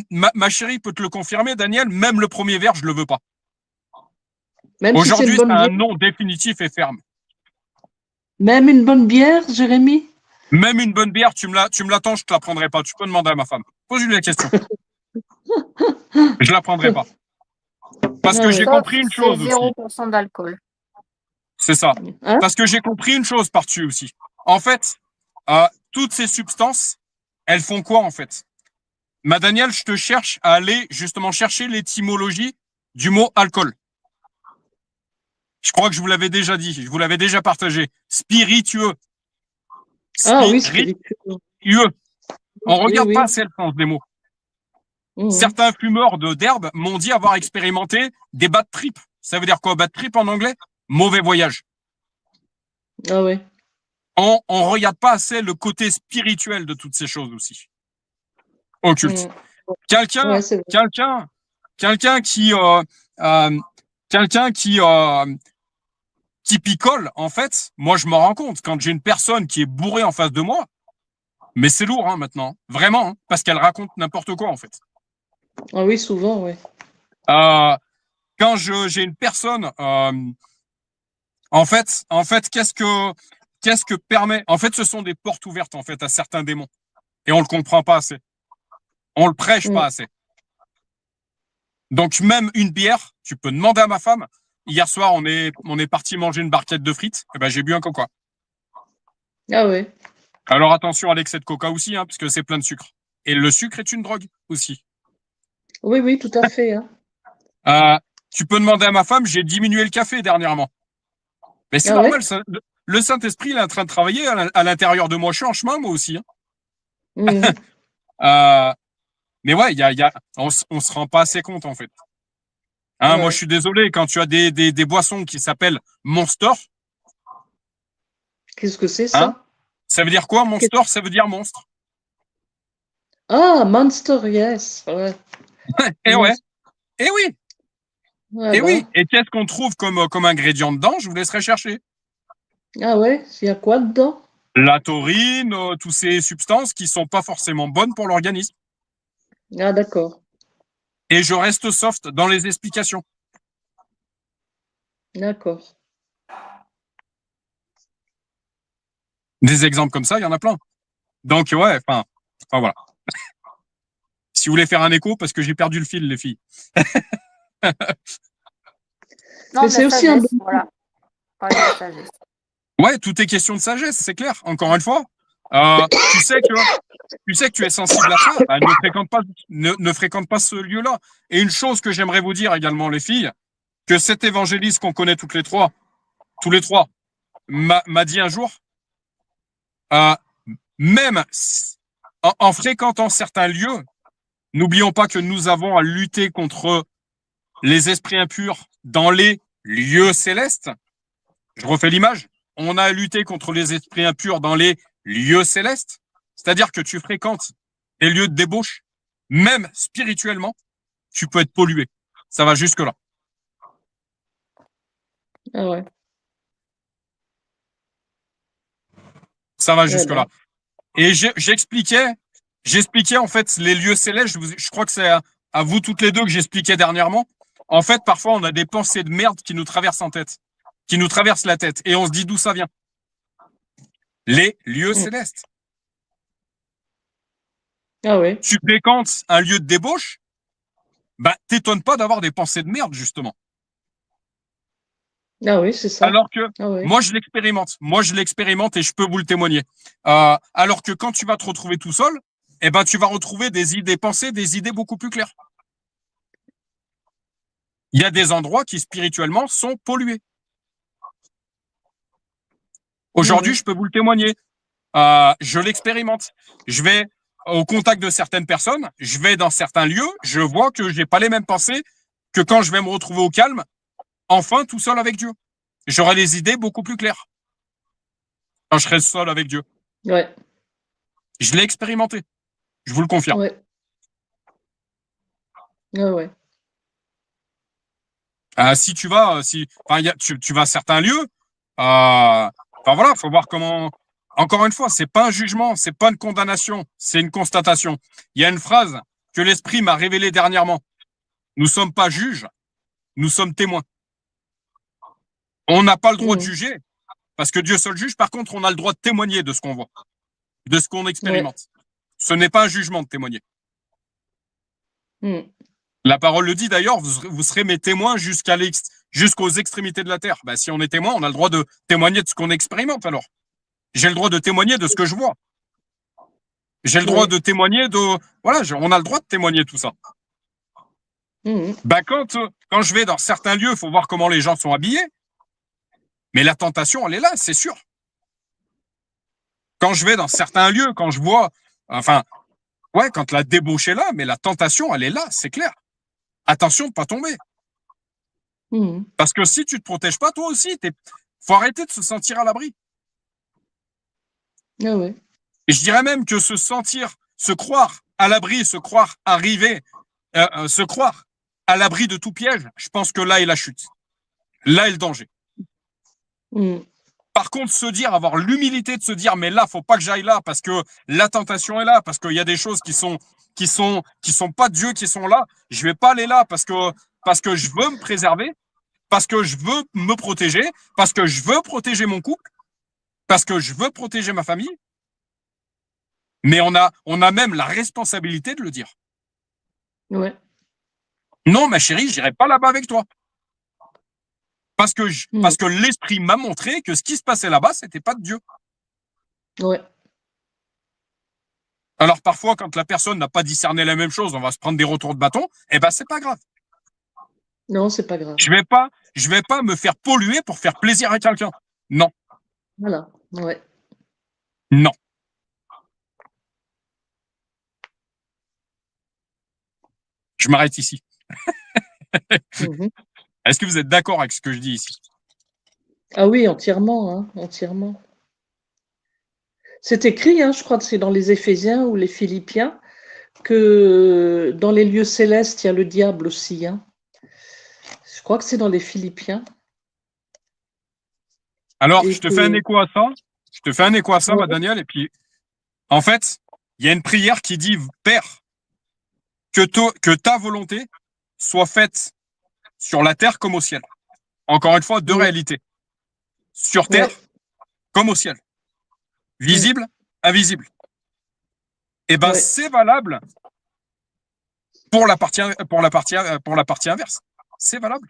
Ma chérie peut te le confirmer, Daniel, même le premier verre, je le veux pas. Même si Aujourd'hui, c'est c'est un non définitif et ferme. Même une bonne bière, Jérémy? Même une bonne bière, tu me l'attends, je te la prendrai pas. Tu peux demander à ma femme. Pose-lui la question. Je la prendrai pas. Parce que j'ai compris une chose aussi. 0% d'alcool. C'est ça. Parce que j'ai compris une chose par-dessus aussi. En fait, toutes ces substances, elles font quoi en fait? Daniel, je te cherche à aller justement chercher l'étymologie du mot alcool. Je crois que je vous l'avais déjà dit, je vous l'avais déjà partagé. Spiritueux. Oui, spiritueux. On regarde pas assez le sens des mots. Certains fumeurs d'herbe m'ont dit avoir expérimenté des bad trips. Ça veut dire quoi, bad trip en anglais? Mauvais voyage. Ah ouais. On regarde pas assez le côté spirituel de toutes ces choses aussi. Occulte. Quelqu'un qui picole, en fait, moi je m'en rends compte quand j'ai une personne qui est bourrée en face de moi, mais c'est lourd maintenant, vraiment, parce qu'elle raconte n'importe quoi en fait. Ah oui, souvent, oui. Quand j'ai une personne, en fait, qu'est-ce que permet? En fait, ce sont des portes ouvertes en fait à certains démons, et on le comprend pas assez, on le prêche pas assez. Donc même une bière, tu peux demander à ma femme. Hier soir, on est parti manger une barquette de frites. Eh ben j'ai bu un coca. Ah ouais. Alors attention à l'excès de coca aussi, parce que c'est plein de sucre. Et le sucre est une drogue aussi. Oui, oui, tout à fait. Tu peux demander à ma femme, j'ai diminué le café dernièrement. Mais c'est normal, ouais. le Saint-Esprit il est en train de travailler à l'intérieur de moi. Je suis en chemin, moi aussi. Mais ouais, on se rend pas assez compte en fait. Ouais. Moi, je suis désolé, quand tu as des boissons qui s'appellent Monster. Qu'est-ce que c'est ça? Ça veut dire quoi, Monster? Ça veut dire monstre. Ah, Monster, yes. Ouais. Et ouais. Et oui. Voilà. Et oui. Et qu'est-ce qu'on trouve comme ingrédient dedans? Je vous laisserai chercher. Ah ouais, il y a quoi dedans? La taurine, toutes ces substances qui sont pas forcément bonnes pour l'organisme. Ah d'accord. Et je reste soft dans les explications. D'accord. Des exemples comme ça, il y en a plein. Donc ouais, enfin voilà. Si vous voulez faire un écho, parce que j'ai perdu le fil, les filles. Non, mais c'est aussi un bon... Voilà. Parler de sagesse. Ouais, tout est question de sagesse, c'est clair. Encore une fois, tu sais que tu es sensible à ça, bah, ne fréquente pas ce lieu-là. Et une chose que j'aimerais vous dire également, les filles, que cet évangéliste qu'on connaît tous les trois, m'a dit un jour, même en fréquentant certains lieux, n'oublions pas que nous avons à lutter contre les esprits impurs dans les lieux célestes. Je refais l'image. On a à lutter contre les esprits impurs dans les lieux célestes. C'est-à-dire que tu fréquentes les lieux de débauche, même spirituellement, tu peux être pollué. Ça va jusque-là. Ah ouais. Ça va jusque-là. Et j'expliquais en fait les lieux célestes. Je crois que c'est à vous toutes les deux que j'expliquais dernièrement. En fait, parfois, on a des pensées de merde qui nous traversent en tête, qui nous traversent la tête, et on se dit d'où ça vient. les lieux célestes. Ah ouais. Tu fréquentes un lieu de débauche, bah, t'étonnes pas d'avoir des pensées de merde, justement. Ah oui, c'est ça. Alors que Ah ouais. moi, je l'expérimente et je peux vous le témoigner. Alors que quand tu vas te retrouver tout seul, eh ben, tu vas retrouver des pensées, des idées beaucoup plus claires. Il y a des endroits qui, spirituellement, sont pollués. Aujourd'hui, je peux vous le témoigner. Je l'expérimente. Je vais au contact de certaines personnes, je vais dans certains lieux, je vois que j'ai pas les mêmes pensées que quand je vais me retrouver au calme, enfin tout seul avec Dieu. J'aurai des idées beaucoup plus claires quand je serai seul avec Dieu. Ouais. Je l'ai expérimenté, je vous le confirme. Ouais. Ah ouais. Si tu vas, tu vas à certains lieux, enfin voilà, faut voir comment. Encore une fois, c'est pas un jugement, c'est pas une condamnation, c'est une constatation. Il y a une phrase que l'Esprit m'a révélée dernièrement. Nous sommes pas juges, nous sommes témoins. On n'a pas le droit de juger, parce que Dieu seul juge. Par contre, on a le droit de témoigner de ce qu'on voit, de ce qu'on expérimente. Ouais. Ce n'est pas un jugement de témoigner. La parole le dit d'ailleurs, vous serez mes témoins jusqu'aux extrémités de la terre. Ben, si on est témoin, on a le droit de témoigner de ce qu'on expérimente alors. J'ai le droit de témoigner de ce que je vois. J'ai le droit de témoigner de... Voilà, on a le droit de témoigner tout ça. Ben, quand je vais dans certains lieux, il faut voir comment les gens sont habillés. Mais la tentation, elle est là, c'est sûr. Quand je vais dans certains lieux, quand je vois... Enfin, ouais, quand la débauche est là, mais la tentation, elle est là, c'est clair. Attention de ne pas tomber. Parce que si tu ne te protèges pas, toi aussi, faut arrêter de se sentir à l'abri. Ah ouais. Et je dirais même que se croire à l'abri, se croire arriver, se croire à l'abri de tout piège, je pense que là est la chute. Là est le danger. Par contre, avoir l'humilité de se dire, mais là, faut pas que j'aille là parce que la tentation est là, parce qu'il y a des choses qui sont pas Dieu qui sont là. Je vais pas aller là parce que je veux me préserver, parce que je veux me protéger, parce que je veux protéger mon couple, parce que je veux protéger ma famille. Mais on a même la responsabilité de le dire. Ouais. Non, ma chérie, j'irai pas là-bas avec toi. Parce que l'esprit m'a montré que ce qui se passait là-bas, c'était pas de Dieu. Ouais. Alors parfois, quand la personne n'a pas discerné la même chose, on va se prendre des retours de bâton. Eh ben, c'est pas grave. Non, c'est pas grave. Je vais pas me faire polluer pour faire plaisir à quelqu'un. Non. Voilà. Ouais. Non. Je m'arrête ici. Est-ce que vous êtes d'accord avec ce que je dis ici? Ah oui, entièrement, hein, entièrement. C'est écrit, hein, je crois que c'est dans les Éphésiens ou les Philippiens, que dans les lieux célestes, il y a le diable aussi. Hein. Je crois que c'est dans les Philippiens. Alors, je te fais un écho à ça. Ouais. Daniel. Et puis, en fait, il y a une prière qui dit, Père, que ta volonté soit faite sur la terre comme au ciel. Encore une fois, deux réalités. Sur terre comme au ciel. Visible, invisible. Eh ben, c'est valable pour la partie inverse. C'est valable.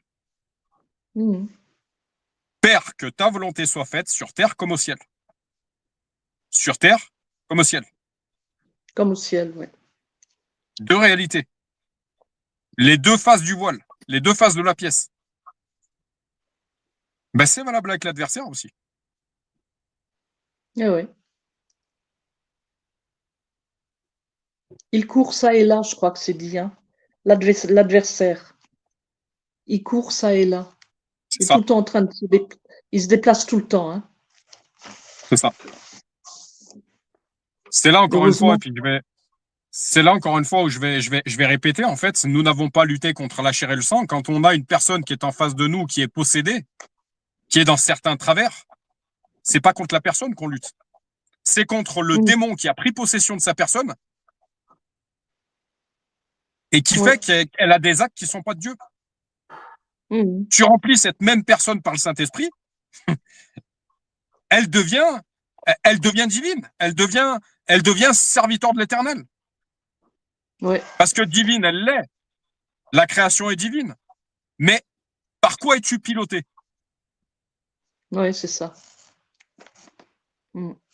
Père, que ta volonté soit faite sur terre comme au ciel. Sur terre comme au ciel. Comme au ciel, oui. Deux réalités. Les deux faces du voile, les deux faces de la pièce. Ben, c'est valable avec l'adversaire aussi. Ah oui. Il court ça et là, je crois que c'est dit. Hein. L'adversaire. Il court ça et là. Il est tout le temps en train de il se déplace tout le temps. Hein. C'est ça. C'est là encore une fois, et puis c'est là encore une fois où je vais répéter. En fait, nous n'avons pas lutté contre la chair et le sang. Quand on a une personne qui est en face de nous, qui est possédée, qui est dans certains travers, c'est pas contre la personne qu'on lutte. C'est contre le démon qui a pris possession de sa personne et qui fait qu'elle a des actes qui sont pas de Dieu. Tu remplis cette même personne par le Saint-Esprit, elle devient elle devient divine. Elle devient serviteur de l'Éternel. Ouais. Parce que divine, elle l'est. La création est divine. Mais par quoi es-tu piloté? Ouais, c'est ça.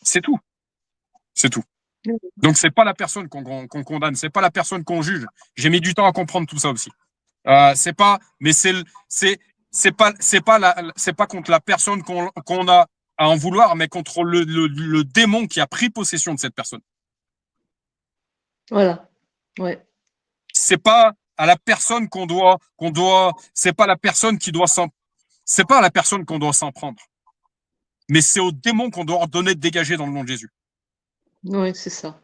C'est tout. C'est tout. Donc, c'est pas la personne qu'on condamne, c'est pas la personne qu'on juge. J'ai mis du temps à comprendre tout ça aussi. C'est pas, mais c'est pas contre la personne qu'on a à en vouloir, mais contre le démon qui a pris possession de cette personne. Voilà. Ouais. C'est pas à la personne c'est pas la personne qui doit c'est pas à la personne qu'on doit s'en prendre. Mais c'est au démon qu'on doit ordonner de dégager dans le nom de Jésus. Oui, c'est ça.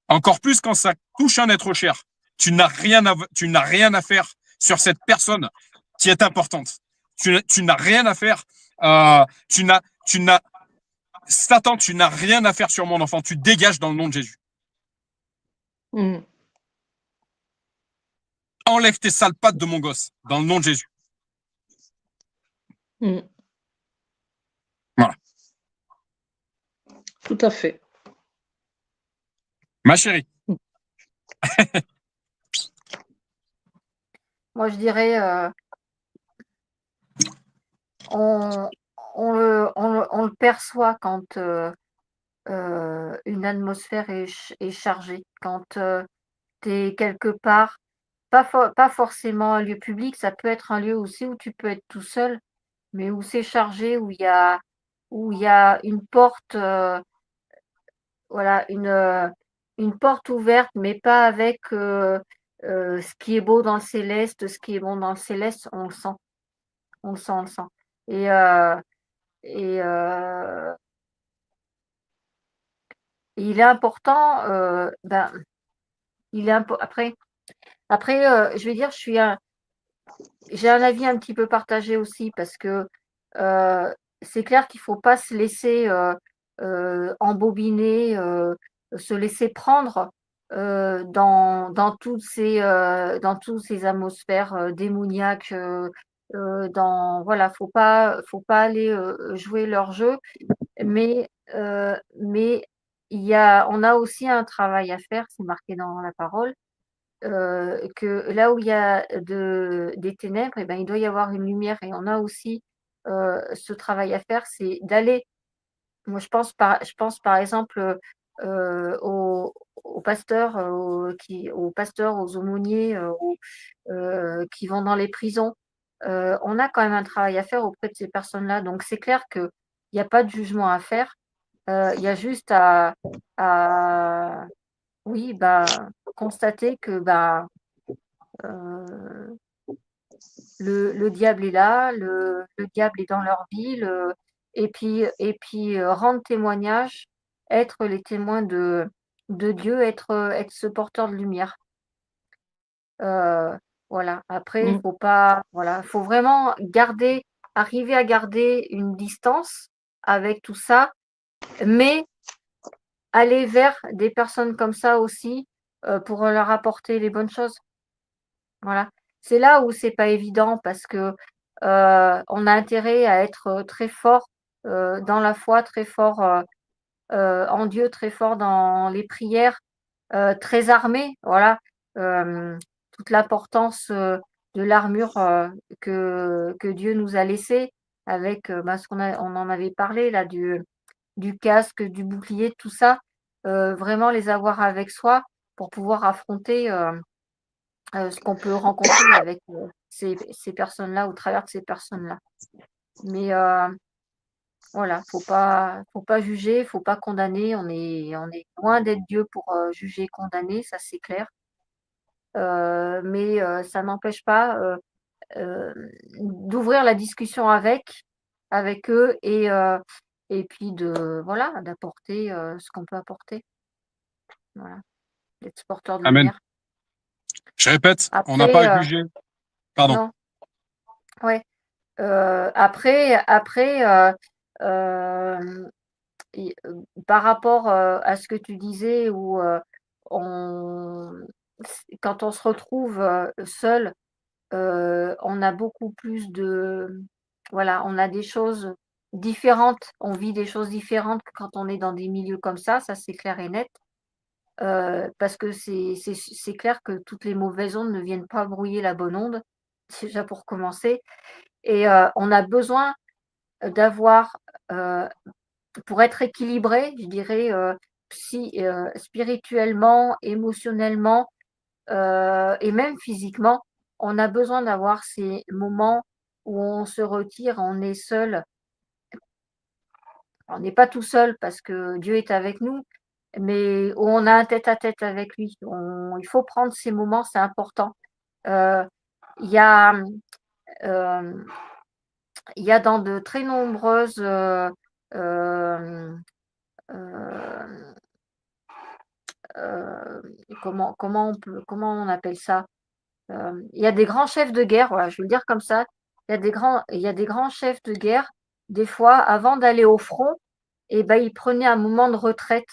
Encore plus quand ça touche un être cher. Tu n'as rien à faire sur cette personne qui est importante. Tu n'as rien à faire. Satan, tu n'as rien à faire sur mon enfant. Tu dégages dans le nom de Jésus. Enlève tes sales pattes de mon gosse dans le nom de Jésus. Voilà. Tout à fait. Ma chérie. Moi, je dirais, on le perçoit quand une atmosphère est chargée, quand tu es quelque part, pas forcément un lieu public, ça peut être un lieu aussi où tu peux être tout seul, mais où c'est chargé, où il y a une porte, voilà, une porte ouverte, mais pas avec ce qui est beau dans le céleste, ce qui est bon dans le céleste, on le sent, on le sent, on le sent. Et, et il est important, il est après, je vais dire, j'ai un avis un petit peu partagé aussi parce que c'est clair qu'il ne faut pas se laisser embobiner, se laisser prendre dans toutes ces atmosphères démoniaques. Voilà, faut pas aller jouer leur jeu, mais on a aussi un travail à faire, c'est marqué dans la parole, que là où il y a des ténèbres, et ben, il doit y avoir une lumière et on a aussi ce travail à faire, c'est d'aller. Moi, je pense par exemple aux pasteurs, aux pasteurs, aux aumôniers, qui vont dans les prisons. On a quand même un travail à faire auprès de ces personnes-là. Donc, c'est clair qu'il n'y a pas de jugement à faire. Il y a juste à oui, constater que le diable est là, le diable est dans leur vie, et puis rendre témoignage, être les témoins de Dieu, être ce porteur de lumière. Voilà. Après, faut pas, voilà, faut vraiment arriver à garder une distance avec tout ça, mais aller vers des personnes comme ça aussi, pour leur apporter les bonnes choses. Voilà. C'est là où c'est pas évident parce que, on a intérêt à être très fort, dans la foi, très fort, en Dieu, très fort dans les prières, très armé, voilà. Toute l'importance, de l'armure, que Dieu nous a laissée avec, on en avait parlé là du casque, du bouclier, tout ça, vraiment les avoir avec soi pour pouvoir affronter, ce qu'on peut rencontrer avec, ces personnes-là, au travers de ces personnes-là. Mais, voilà, faut pas juger, faut pas condamner. On est loin d'être Dieu pour, juger et condamner, ça c'est clair. Mais, ça n'empêche pas, d'ouvrir la discussion avec eux et puis voilà, d'apporter, ce qu'on peut apporter. Voilà, d'être porteur de Amen. lumière. Je répète, on n'a Après, pas jugé. Pardon. non, ouais. Après, par rapport, à ce que tu disais où, on quand on se retrouve, seul, on a beaucoup plus de voilà, on a des choses différentes, on vit des choses différentes que quand on est dans des milieux comme ça c'est clair et net. Parce que c'est clair que toutes les mauvaises ondes ne viennent pas brouiller la bonne onde, déjà pour commencer et on a besoin d'avoir, pour être équilibré, je dirais, spirituellement, émotionnellement, et même physiquement, on a besoin d'avoir ces moments où on se retire, on est seul. On n'est pas tout seul parce que Dieu est avec nous, mais où on a un tête-à-tête avec lui. Il faut prendre ces moments, c'est important. Heu, il y a, hem, il y a dans de très nombreuses, hem, hem, comment on appelle ça? Il y a des grands chefs de guerre, voilà, je vais le dire comme ça. Il y a des grands chefs de guerre, des fois, avant d'aller au front et ben, ils prenaient un moment de retraite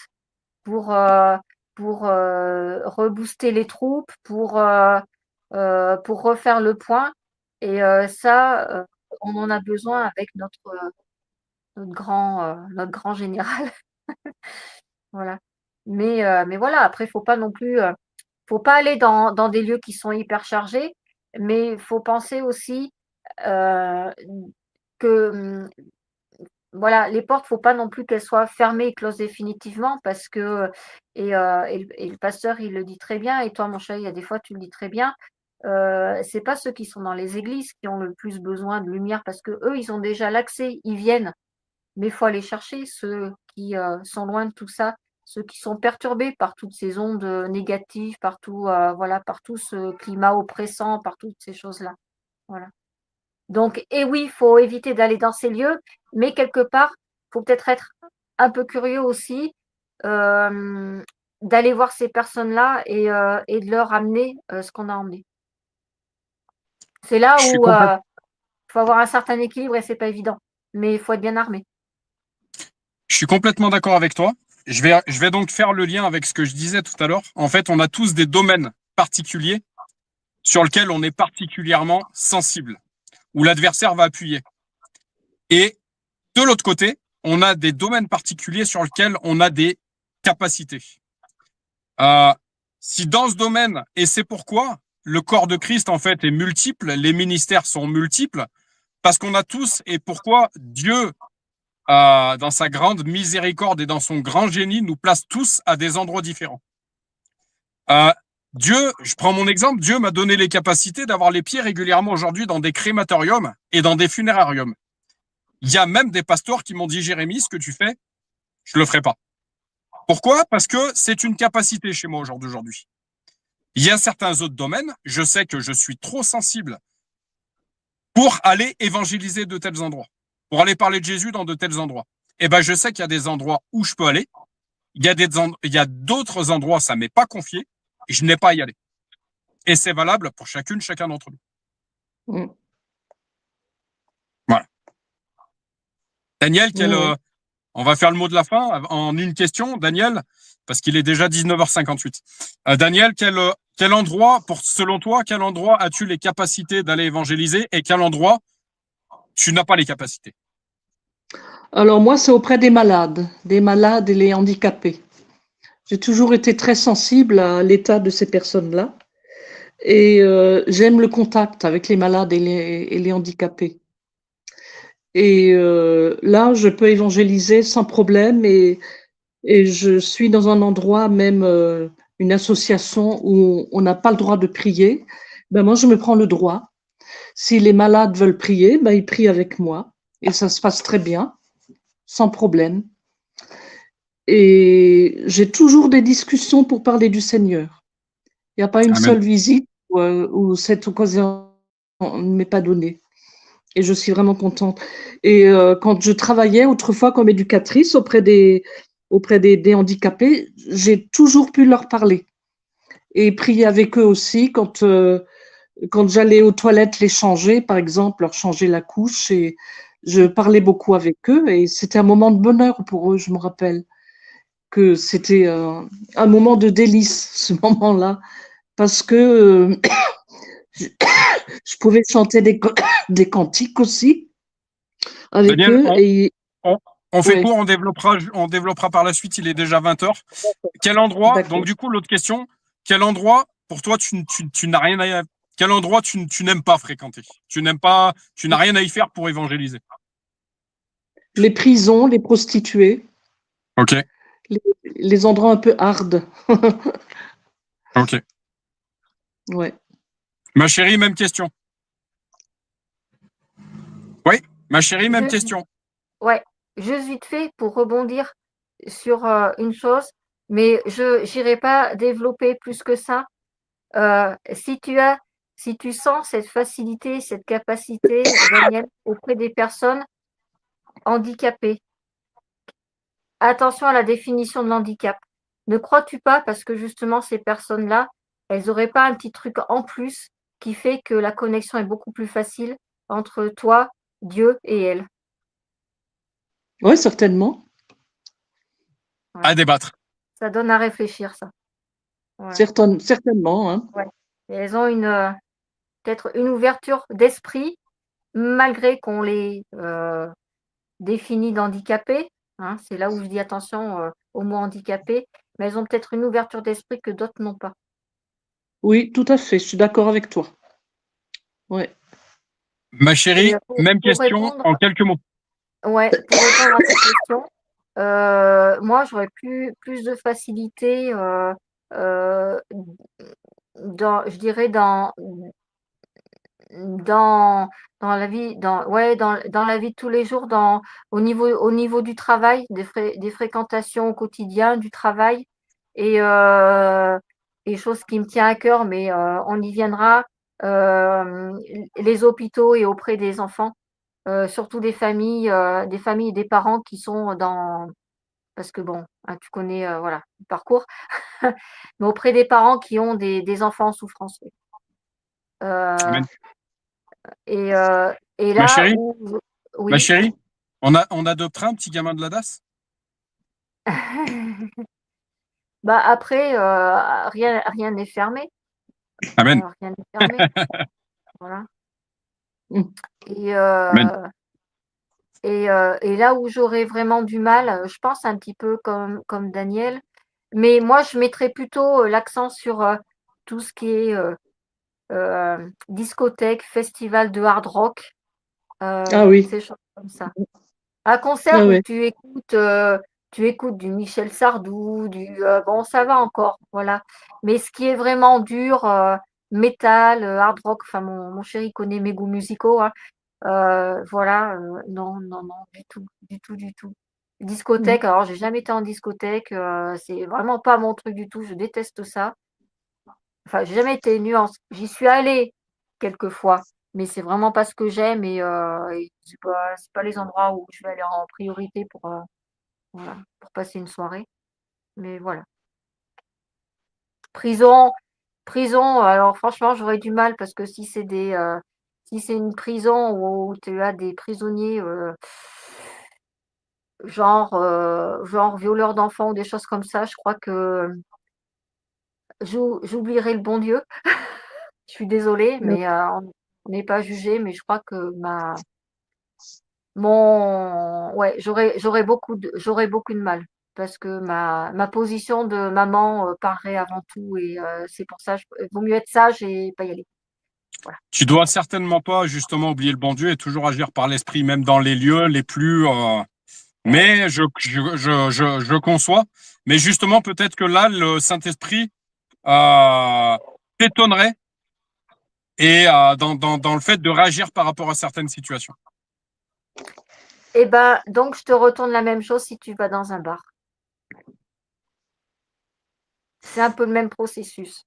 pour, heu rebooster les troupes, pour refaire le point et ça, on en a besoin avec notre grand général. Voilà. Mais voilà, après il faut pas non plus, faut pas aller dans des lieux qui sont hyper chargés, mais il faut penser aussi, heu, que, voilà, les portes, faut pas non plus qu'elles soient fermées et closes définitivement parce que et le pasteur, il le dit très bien et toi, mon chéri, il y a des fois, tu le dis très bien, c'est pas ceux qui sont dans les églises qui ont le plus besoin de lumière parce qu'eux, ils ont déjà l'accès, ils viennent. Mais il faut aller chercher ceux qui, sont loin de tout ça, ceux qui sont perturbés par toutes ces ondes, négatives, par tout, voilà, par tout ce climat oppressant, par toutes ces choses-là. Voilà. Donc et oui, il faut éviter d'aller dans ces lieux, mais quelque part, faut peut-être être un peu curieux aussi, hem, d'aller voir ces personnes-là et de leur amener, ce qu'on a emmené. C'est là Je suis où, complètement faut avoir un certain équilibre et c'est pas évident, mais il faut être bien armé. Je suis complètement d'accord avec toi. Je vais donc faire le lien avec ce que je disais tout à l'heure. En fait, on a tous des domaines particuliers sur lesquels on est particulièrement sensible, où l'adversaire va appuyer. Et de l'autre côté, on a des domaines particuliers sur lesquels on a des capacités. Euh, si dans ce domaine, et c'est pourquoi le corps de Christ, en fait, est multiple, les ministères sont multiples, parce qu'on a tous, et pourquoi Dieu dans sa grande miséricorde et dans son grand génie, nous place tous à des endroits différents. Dieu, je prends mon exemple, Dieu m'a donné les capacités d'avoir les pieds régulièrement aujourd'hui dans des crématoriums et dans des funérariums. Il y a même des pasteurs qui m'ont dit, Jérémy, ce que tu fais, je le ferai pas. Pourquoi? Parce que c'est une capacité chez moi aujourd'hui. Il y a certains autres domaines, je sais que je suis trop sensible pour aller évangéliser de tels endroits, pour aller parler de Jésus dans de tels endroits. Eh ben, je sais qu'il y a des endroits où je peux aller. Il y a d'autres endroits, ça m'est pas confié, et je n'ai pas à y aller. Et c'est valable pour chacun d'entre nous. Mm. Voilà. Daniel, Oui. on va faire le mot de la fin en une question, Daniel, parce qu'il est déjà 19h58. Daniel, quel endroit, selon toi, quel endroit as-tu les capacités d'aller évangéliser et quel endroit tu n'as pas les capacités? Alors moi, c'est auprès des malades et les handicapés. J'ai toujours été très sensible à l'état de ces personnes-là et j'aime le contact avec les malades et les handicapés. Et là, je peux évangéliser sans problème et je suis dans un endroit, même une association où on n'a pas le droit de prier. Ben moi, je me prends le droit. Si les malades veulent prier, ben ils prient avec moi et ça se passe très bien, sans problème. Et j'ai toujours des discussions pour parler du Seigneur. Il n'y a pas une Amen. seule visite où cette occasion ne m'est pas donnée. Et je suis vraiment contente. Et quand je travaillais autrefois comme éducatrice auprès des handicapés, j'ai toujours pu leur parler et prier avec eux aussi quand j'allais aux toilettes les changer, par exemple, leur changer la couche. Et je parlais beaucoup avec eux et c'était un moment de bonheur pour eux, je me rappelle que c'était un moment de délice, ce moment-là, parce que je pouvais chanter des cantiques aussi. avec Daniel, eux et on fait ouais, court, on développera par la suite, il est déjà 20h. Quel endroit, d'accord. donc du coup, l'autre question, quel endroit, pour toi, tu n'as rien à, quel endroit tu n'aimes pas fréquenter? Tu n'as rien à y faire pour évangéliser. Les prisons, les prostituées, Ok, les, les endroits un peu hard. ok. Ouais. Ma chérie, même question. Oui, ma chérie, même Juste, question. ouais, juste vite fait pour rebondir sur une chose, mais je n'irai pas développer plus que ça. Si tu sens cette facilité, cette capacité, Daniel, auprès des personnes handicapées, attention à la définition de l'handicap. Ne crois-tu pas, parce que justement ces personnes-là, elles n'auraient pas un petit truc en plus qui fait que la connexion est beaucoup plus facile entre toi, Dieu et elles. Ouais, certainement. À Ouais. débattre. Ça donne à réfléchir, ça. Ouais. Certainement, hein. Ouais. Et elles ont peut-être une ouverture d'esprit, malgré qu'on les définit d'handicapés. Hein, c'est là où je dis attention au mot handicapé, mais elles ont peut-être une ouverture d'esprit que d'autres n'ont pas. Oui, tout à fait, je suis d'accord avec toi. Ouais. Ma Et chérie, même pour question répondre, en quelques mots. ouais, pour répondre à cette question, moi j'aurais plus de facilité je dirais dans, dans la vie, dans la vie de tous les jours, au niveau du travail, des fréquentations au quotidien, du travail, et choses qui me tient à cœur, mais on y viendra, les hôpitaux et auprès des enfants, surtout des familles et des parents qui sont parce que bon, hein, tu connais voilà, le parcours, mais auprès des parents qui ont des enfants en souffrance. Oui. Euh, Amen. et Ma là chérie, où ma oui. chérie, on adoptera un petit gamin de la DAS? Bah, après, rien n'est fermé, Amen. rien n'est fermé, voilà. Mm. Et Amen. et là où j'aurais vraiment du mal, je pense un petit peu comme Daniel, mais moi je mettrais plutôt, l'accent sur, tout ce qui est, discothèque, festival de hard rock, Ah oui, ces choses comme ça. Un ouais, concert où ouais. tu écoutes du Michel Sardou, bon ça va encore, voilà. Mais ce qui est vraiment dur, métal, hard rock, enfin mon chéri connaît mes goûts musicaux, hein, voilà, non, non, non, du tout, du tout, du tout. Mm. Discothèque, alors j'ai jamais été en discothèque, c'est vraiment pas mon truc du tout, je déteste ça. Enfin, j'ai jamais été nuance. J'y suis allée quelques fois, mais c'est vraiment pas ce que j'aime et c'est pas les endroits où je vais aller en priorité voilà, pour passer une soirée. Mais voilà. Prison, prison, alors franchement, j'aurais du mal parce que si c'est une prison où tu as des prisonniers, genre violeurs d'enfants ou des choses comme ça, je crois que j'oublierai le bon Dieu. Je suis désolée, Ouais. mais on n'est pas jugé, mais je crois que ouais, j'aurais beaucoup de mal parce que ma position de maman parlerait avant tout et c'est pour ça, il vaut mieux être sage et pas y aller. Voilà. Tu dois certainement pas justement oublier le bon Dieu et toujours agir par l'esprit, même dans les lieux les plus. Mais je conçois. Mais justement, peut-être que là, le Saint-Esprit t'étonnerait et dans le fait de réagir par rapport à certaines situations. Et ben, donc je te retourne la même chose si tu vas dans un bar. C'est un peu le même processus.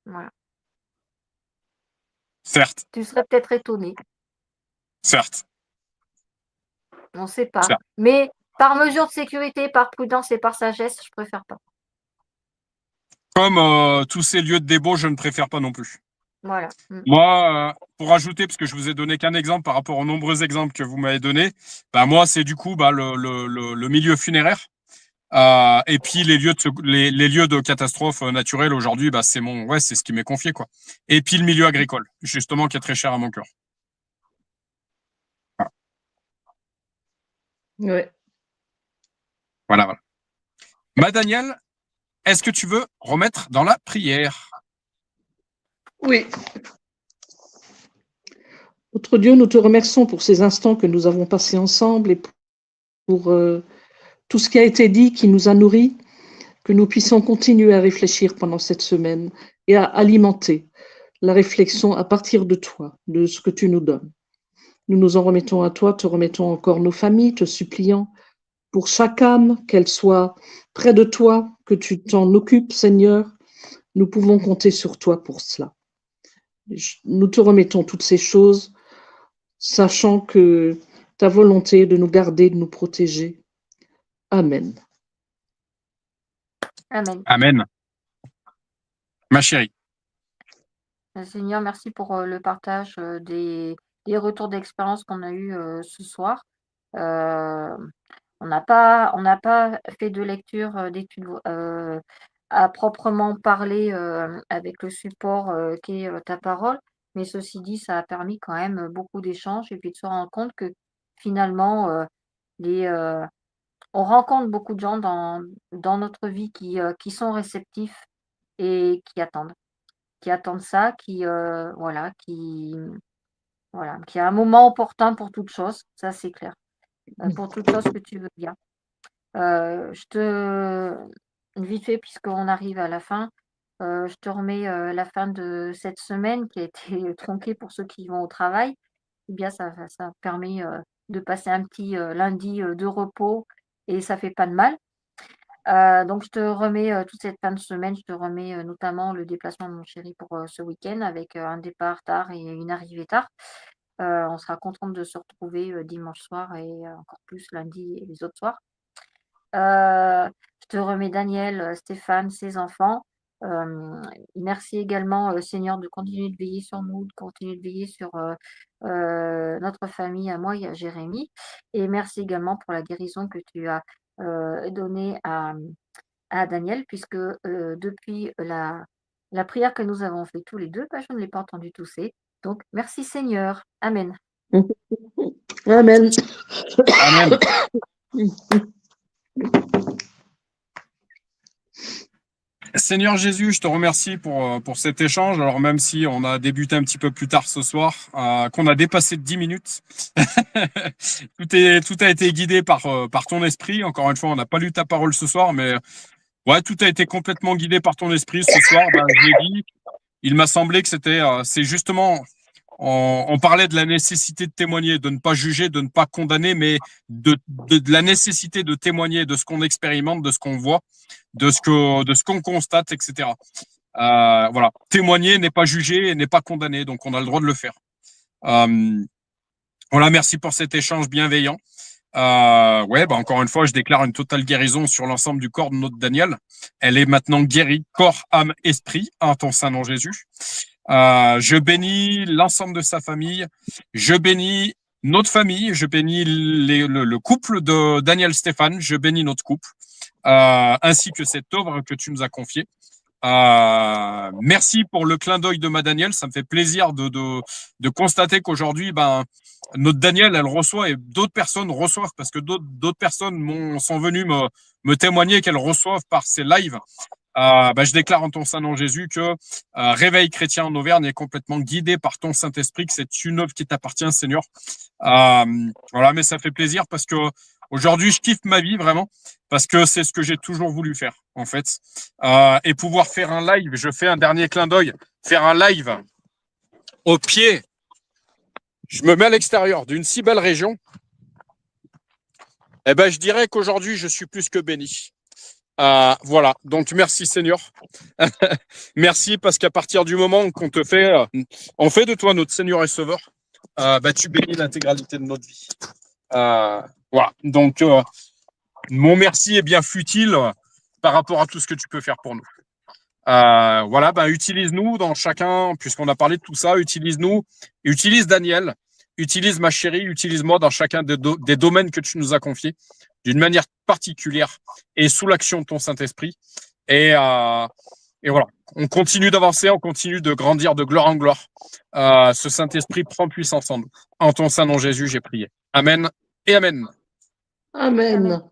Voilà. Certes, Tu serais peut-être étonné, certes, on ne sait pas. certes. Mais par mesure de sécurité, par prudence et par sagesse, je préfère pas. Comme tous ces lieux de débauche, je ne préfère pas non plus. Voilà. Mm. Moi, pour ajouter, parce que je vous ai donné qu'un exemple par rapport aux nombreux exemples que vous m'avez donnés, bah moi, c'est du coup le milieu funéraire. Et puis les lieux de catastrophes naturelles aujourd'hui, bah c'est ce qui m'est confié quoi. Et puis le milieu agricole, justement, qui est très cher à mon cœur. Voilà. Ouais. Voilà, voilà. Ma Daniel, est-ce que tu veux remettre dans la prière? Oui. Notre Dieu, nous te remercions pour ces instants que nous avons passés ensemble et pour tout ce qui a été dit, qui nous a nourris, que nous puissions continuer à réfléchir pendant cette semaine et à alimenter la réflexion à partir de toi, de ce que tu nous donnes. Nous nous en remettons à toi, te remettons encore nos familles, te suppliant pour chaque âme, qu'elle soit près de toi, que tu t'en occupes, Seigneur. Nous pouvons compter sur toi pour cela. Nous te remettons toutes ces choses, sachant que ta volonté est de nous garder, de nous protéger. Amen. Amen. Amen. Ma chérie. Seigneur, merci pour le partage des retours d'expérience qu'on a eu ce soir. Euh, on n'a pas fait de lecture d'études à proprement parler avec le support qu'est ta parole, mais ceci dit, ça a permis quand même beaucoup d'échanges et puis de se rendre compte que finalement, les, on rencontre beaucoup de gens dans notre vie qui sont réceptifs et qui attendent ça, voilà, qui a un moment opportun pour toute chose, ça c'est clair, pour toute chose que tu veux bien. Je te vite fait, puisqu'on arrive à la fin, je te remets la fin de cette semaine qui a été tronquée pour ceux qui vont au travail. Eh bien, ça permet de passer un petit lundi de repos et ça fait pas de mal. Donc je te remets toute cette fin de semaine, je te remets notamment le déplacement de mon chéri pour ce week-end avec un départ tard et une arrivée tard. On sera contente de se retrouver dimanche soir et encore plus lundi et les autres soirs. Je te remets Daniel, Stéphane, ses enfants. Merci également, Seigneur, de continuer de veiller sur nous, de continuer de veiller sur notre famille, à moi et à Jérémie. Et merci également pour la guérison que tu as donnée à Daniel, puisque depuis la prière que nous avons fait tous les deux, bah, je ne l'ai pas entendu tousser. Donc, merci Seigneur. Amen. Amen. Amen. Seigneur Jésus, je te remercie pour cet échange. Alors même si on a débuté un petit peu plus tard ce soir, qu'on a dépassé de 10 minutes, tout a été guidé par ton esprit. Encore une fois, on n'a pas lu ta parole ce soir, mais ouais, tout a été complètement guidé par ton esprit ce soir. Ben, je l'ai dit, il m'a semblé que c'est justement, on parlait de la nécessité de témoigner, de ne pas juger, de ne pas condamner, mais de la nécessité de témoigner de ce qu'on expérimente, de ce qu'on voit, de ce qu'on constate, etc. Voilà, témoigner n'est pas juger et n'est pas condamner, donc on a le droit de le faire. Voilà, merci pour cet échange bienveillant. Ouais, bah encore une fois, je déclare une totale guérison sur l'ensemble du corps de notre Daniel. Elle est maintenant guérie, corps, âme, esprit, en ton saint nom Jésus. Je bénis l'ensemble de sa famille. Je bénis notre famille. Je bénis le couple de Daniel Stéphane. Je bénis notre couple, ainsi que cette œuvre que tu nous as confiée. Merci pour le clin d'œil de ma Daniel. Ça me fait plaisir de constater qu'aujourd'hui, notre Daniel, elle reçoit et d'autres personnes reçoivent parce que d'autres personnes sont venues me témoigner qu'elles reçoivent par ces lives. Je déclare en ton saint nom Jésus que Réveil chrétien en Auvergne est complètement guidé par ton Saint-Esprit, que c'est une œuvre qui t'appartient, Seigneur. Voilà, mais ça fait plaisir parce que aujourd'hui, je kiffe ma vie vraiment parce que c'est ce que j'ai toujours voulu faire, en fait. Et pouvoir faire un live, je fais un dernier clin d'œil, faire un live au pied. Je me mets à l'extérieur d'une si belle région. Eh ben, je dirais qu'aujourd'hui, je suis plus que béni. Voilà, donc merci Seigneur. Merci parce qu'à partir du moment qu'on te fait, on fait de toi notre Seigneur et Sauveur, tu bénis l'intégralité de notre vie. Voilà, donc mon merci est bien futile par rapport à tout ce que tu peux faire pour nous. Voilà, utilise-nous dans chacun, puisqu'on a parlé de tout ça, utilise-nous, utilise Daniel, utilise ma chérie, utilise-moi dans chacun des domaines que tu nous as confiés, d'une manière particulière et sous l'action de ton Saint-Esprit. Et voilà, on continue d'avancer, on continue de grandir de gloire en gloire. Ce Saint-Esprit prend puissance en nous. En ton Saint nom Jésus, j'ai prié. Amen et Amen. Amen. Amen.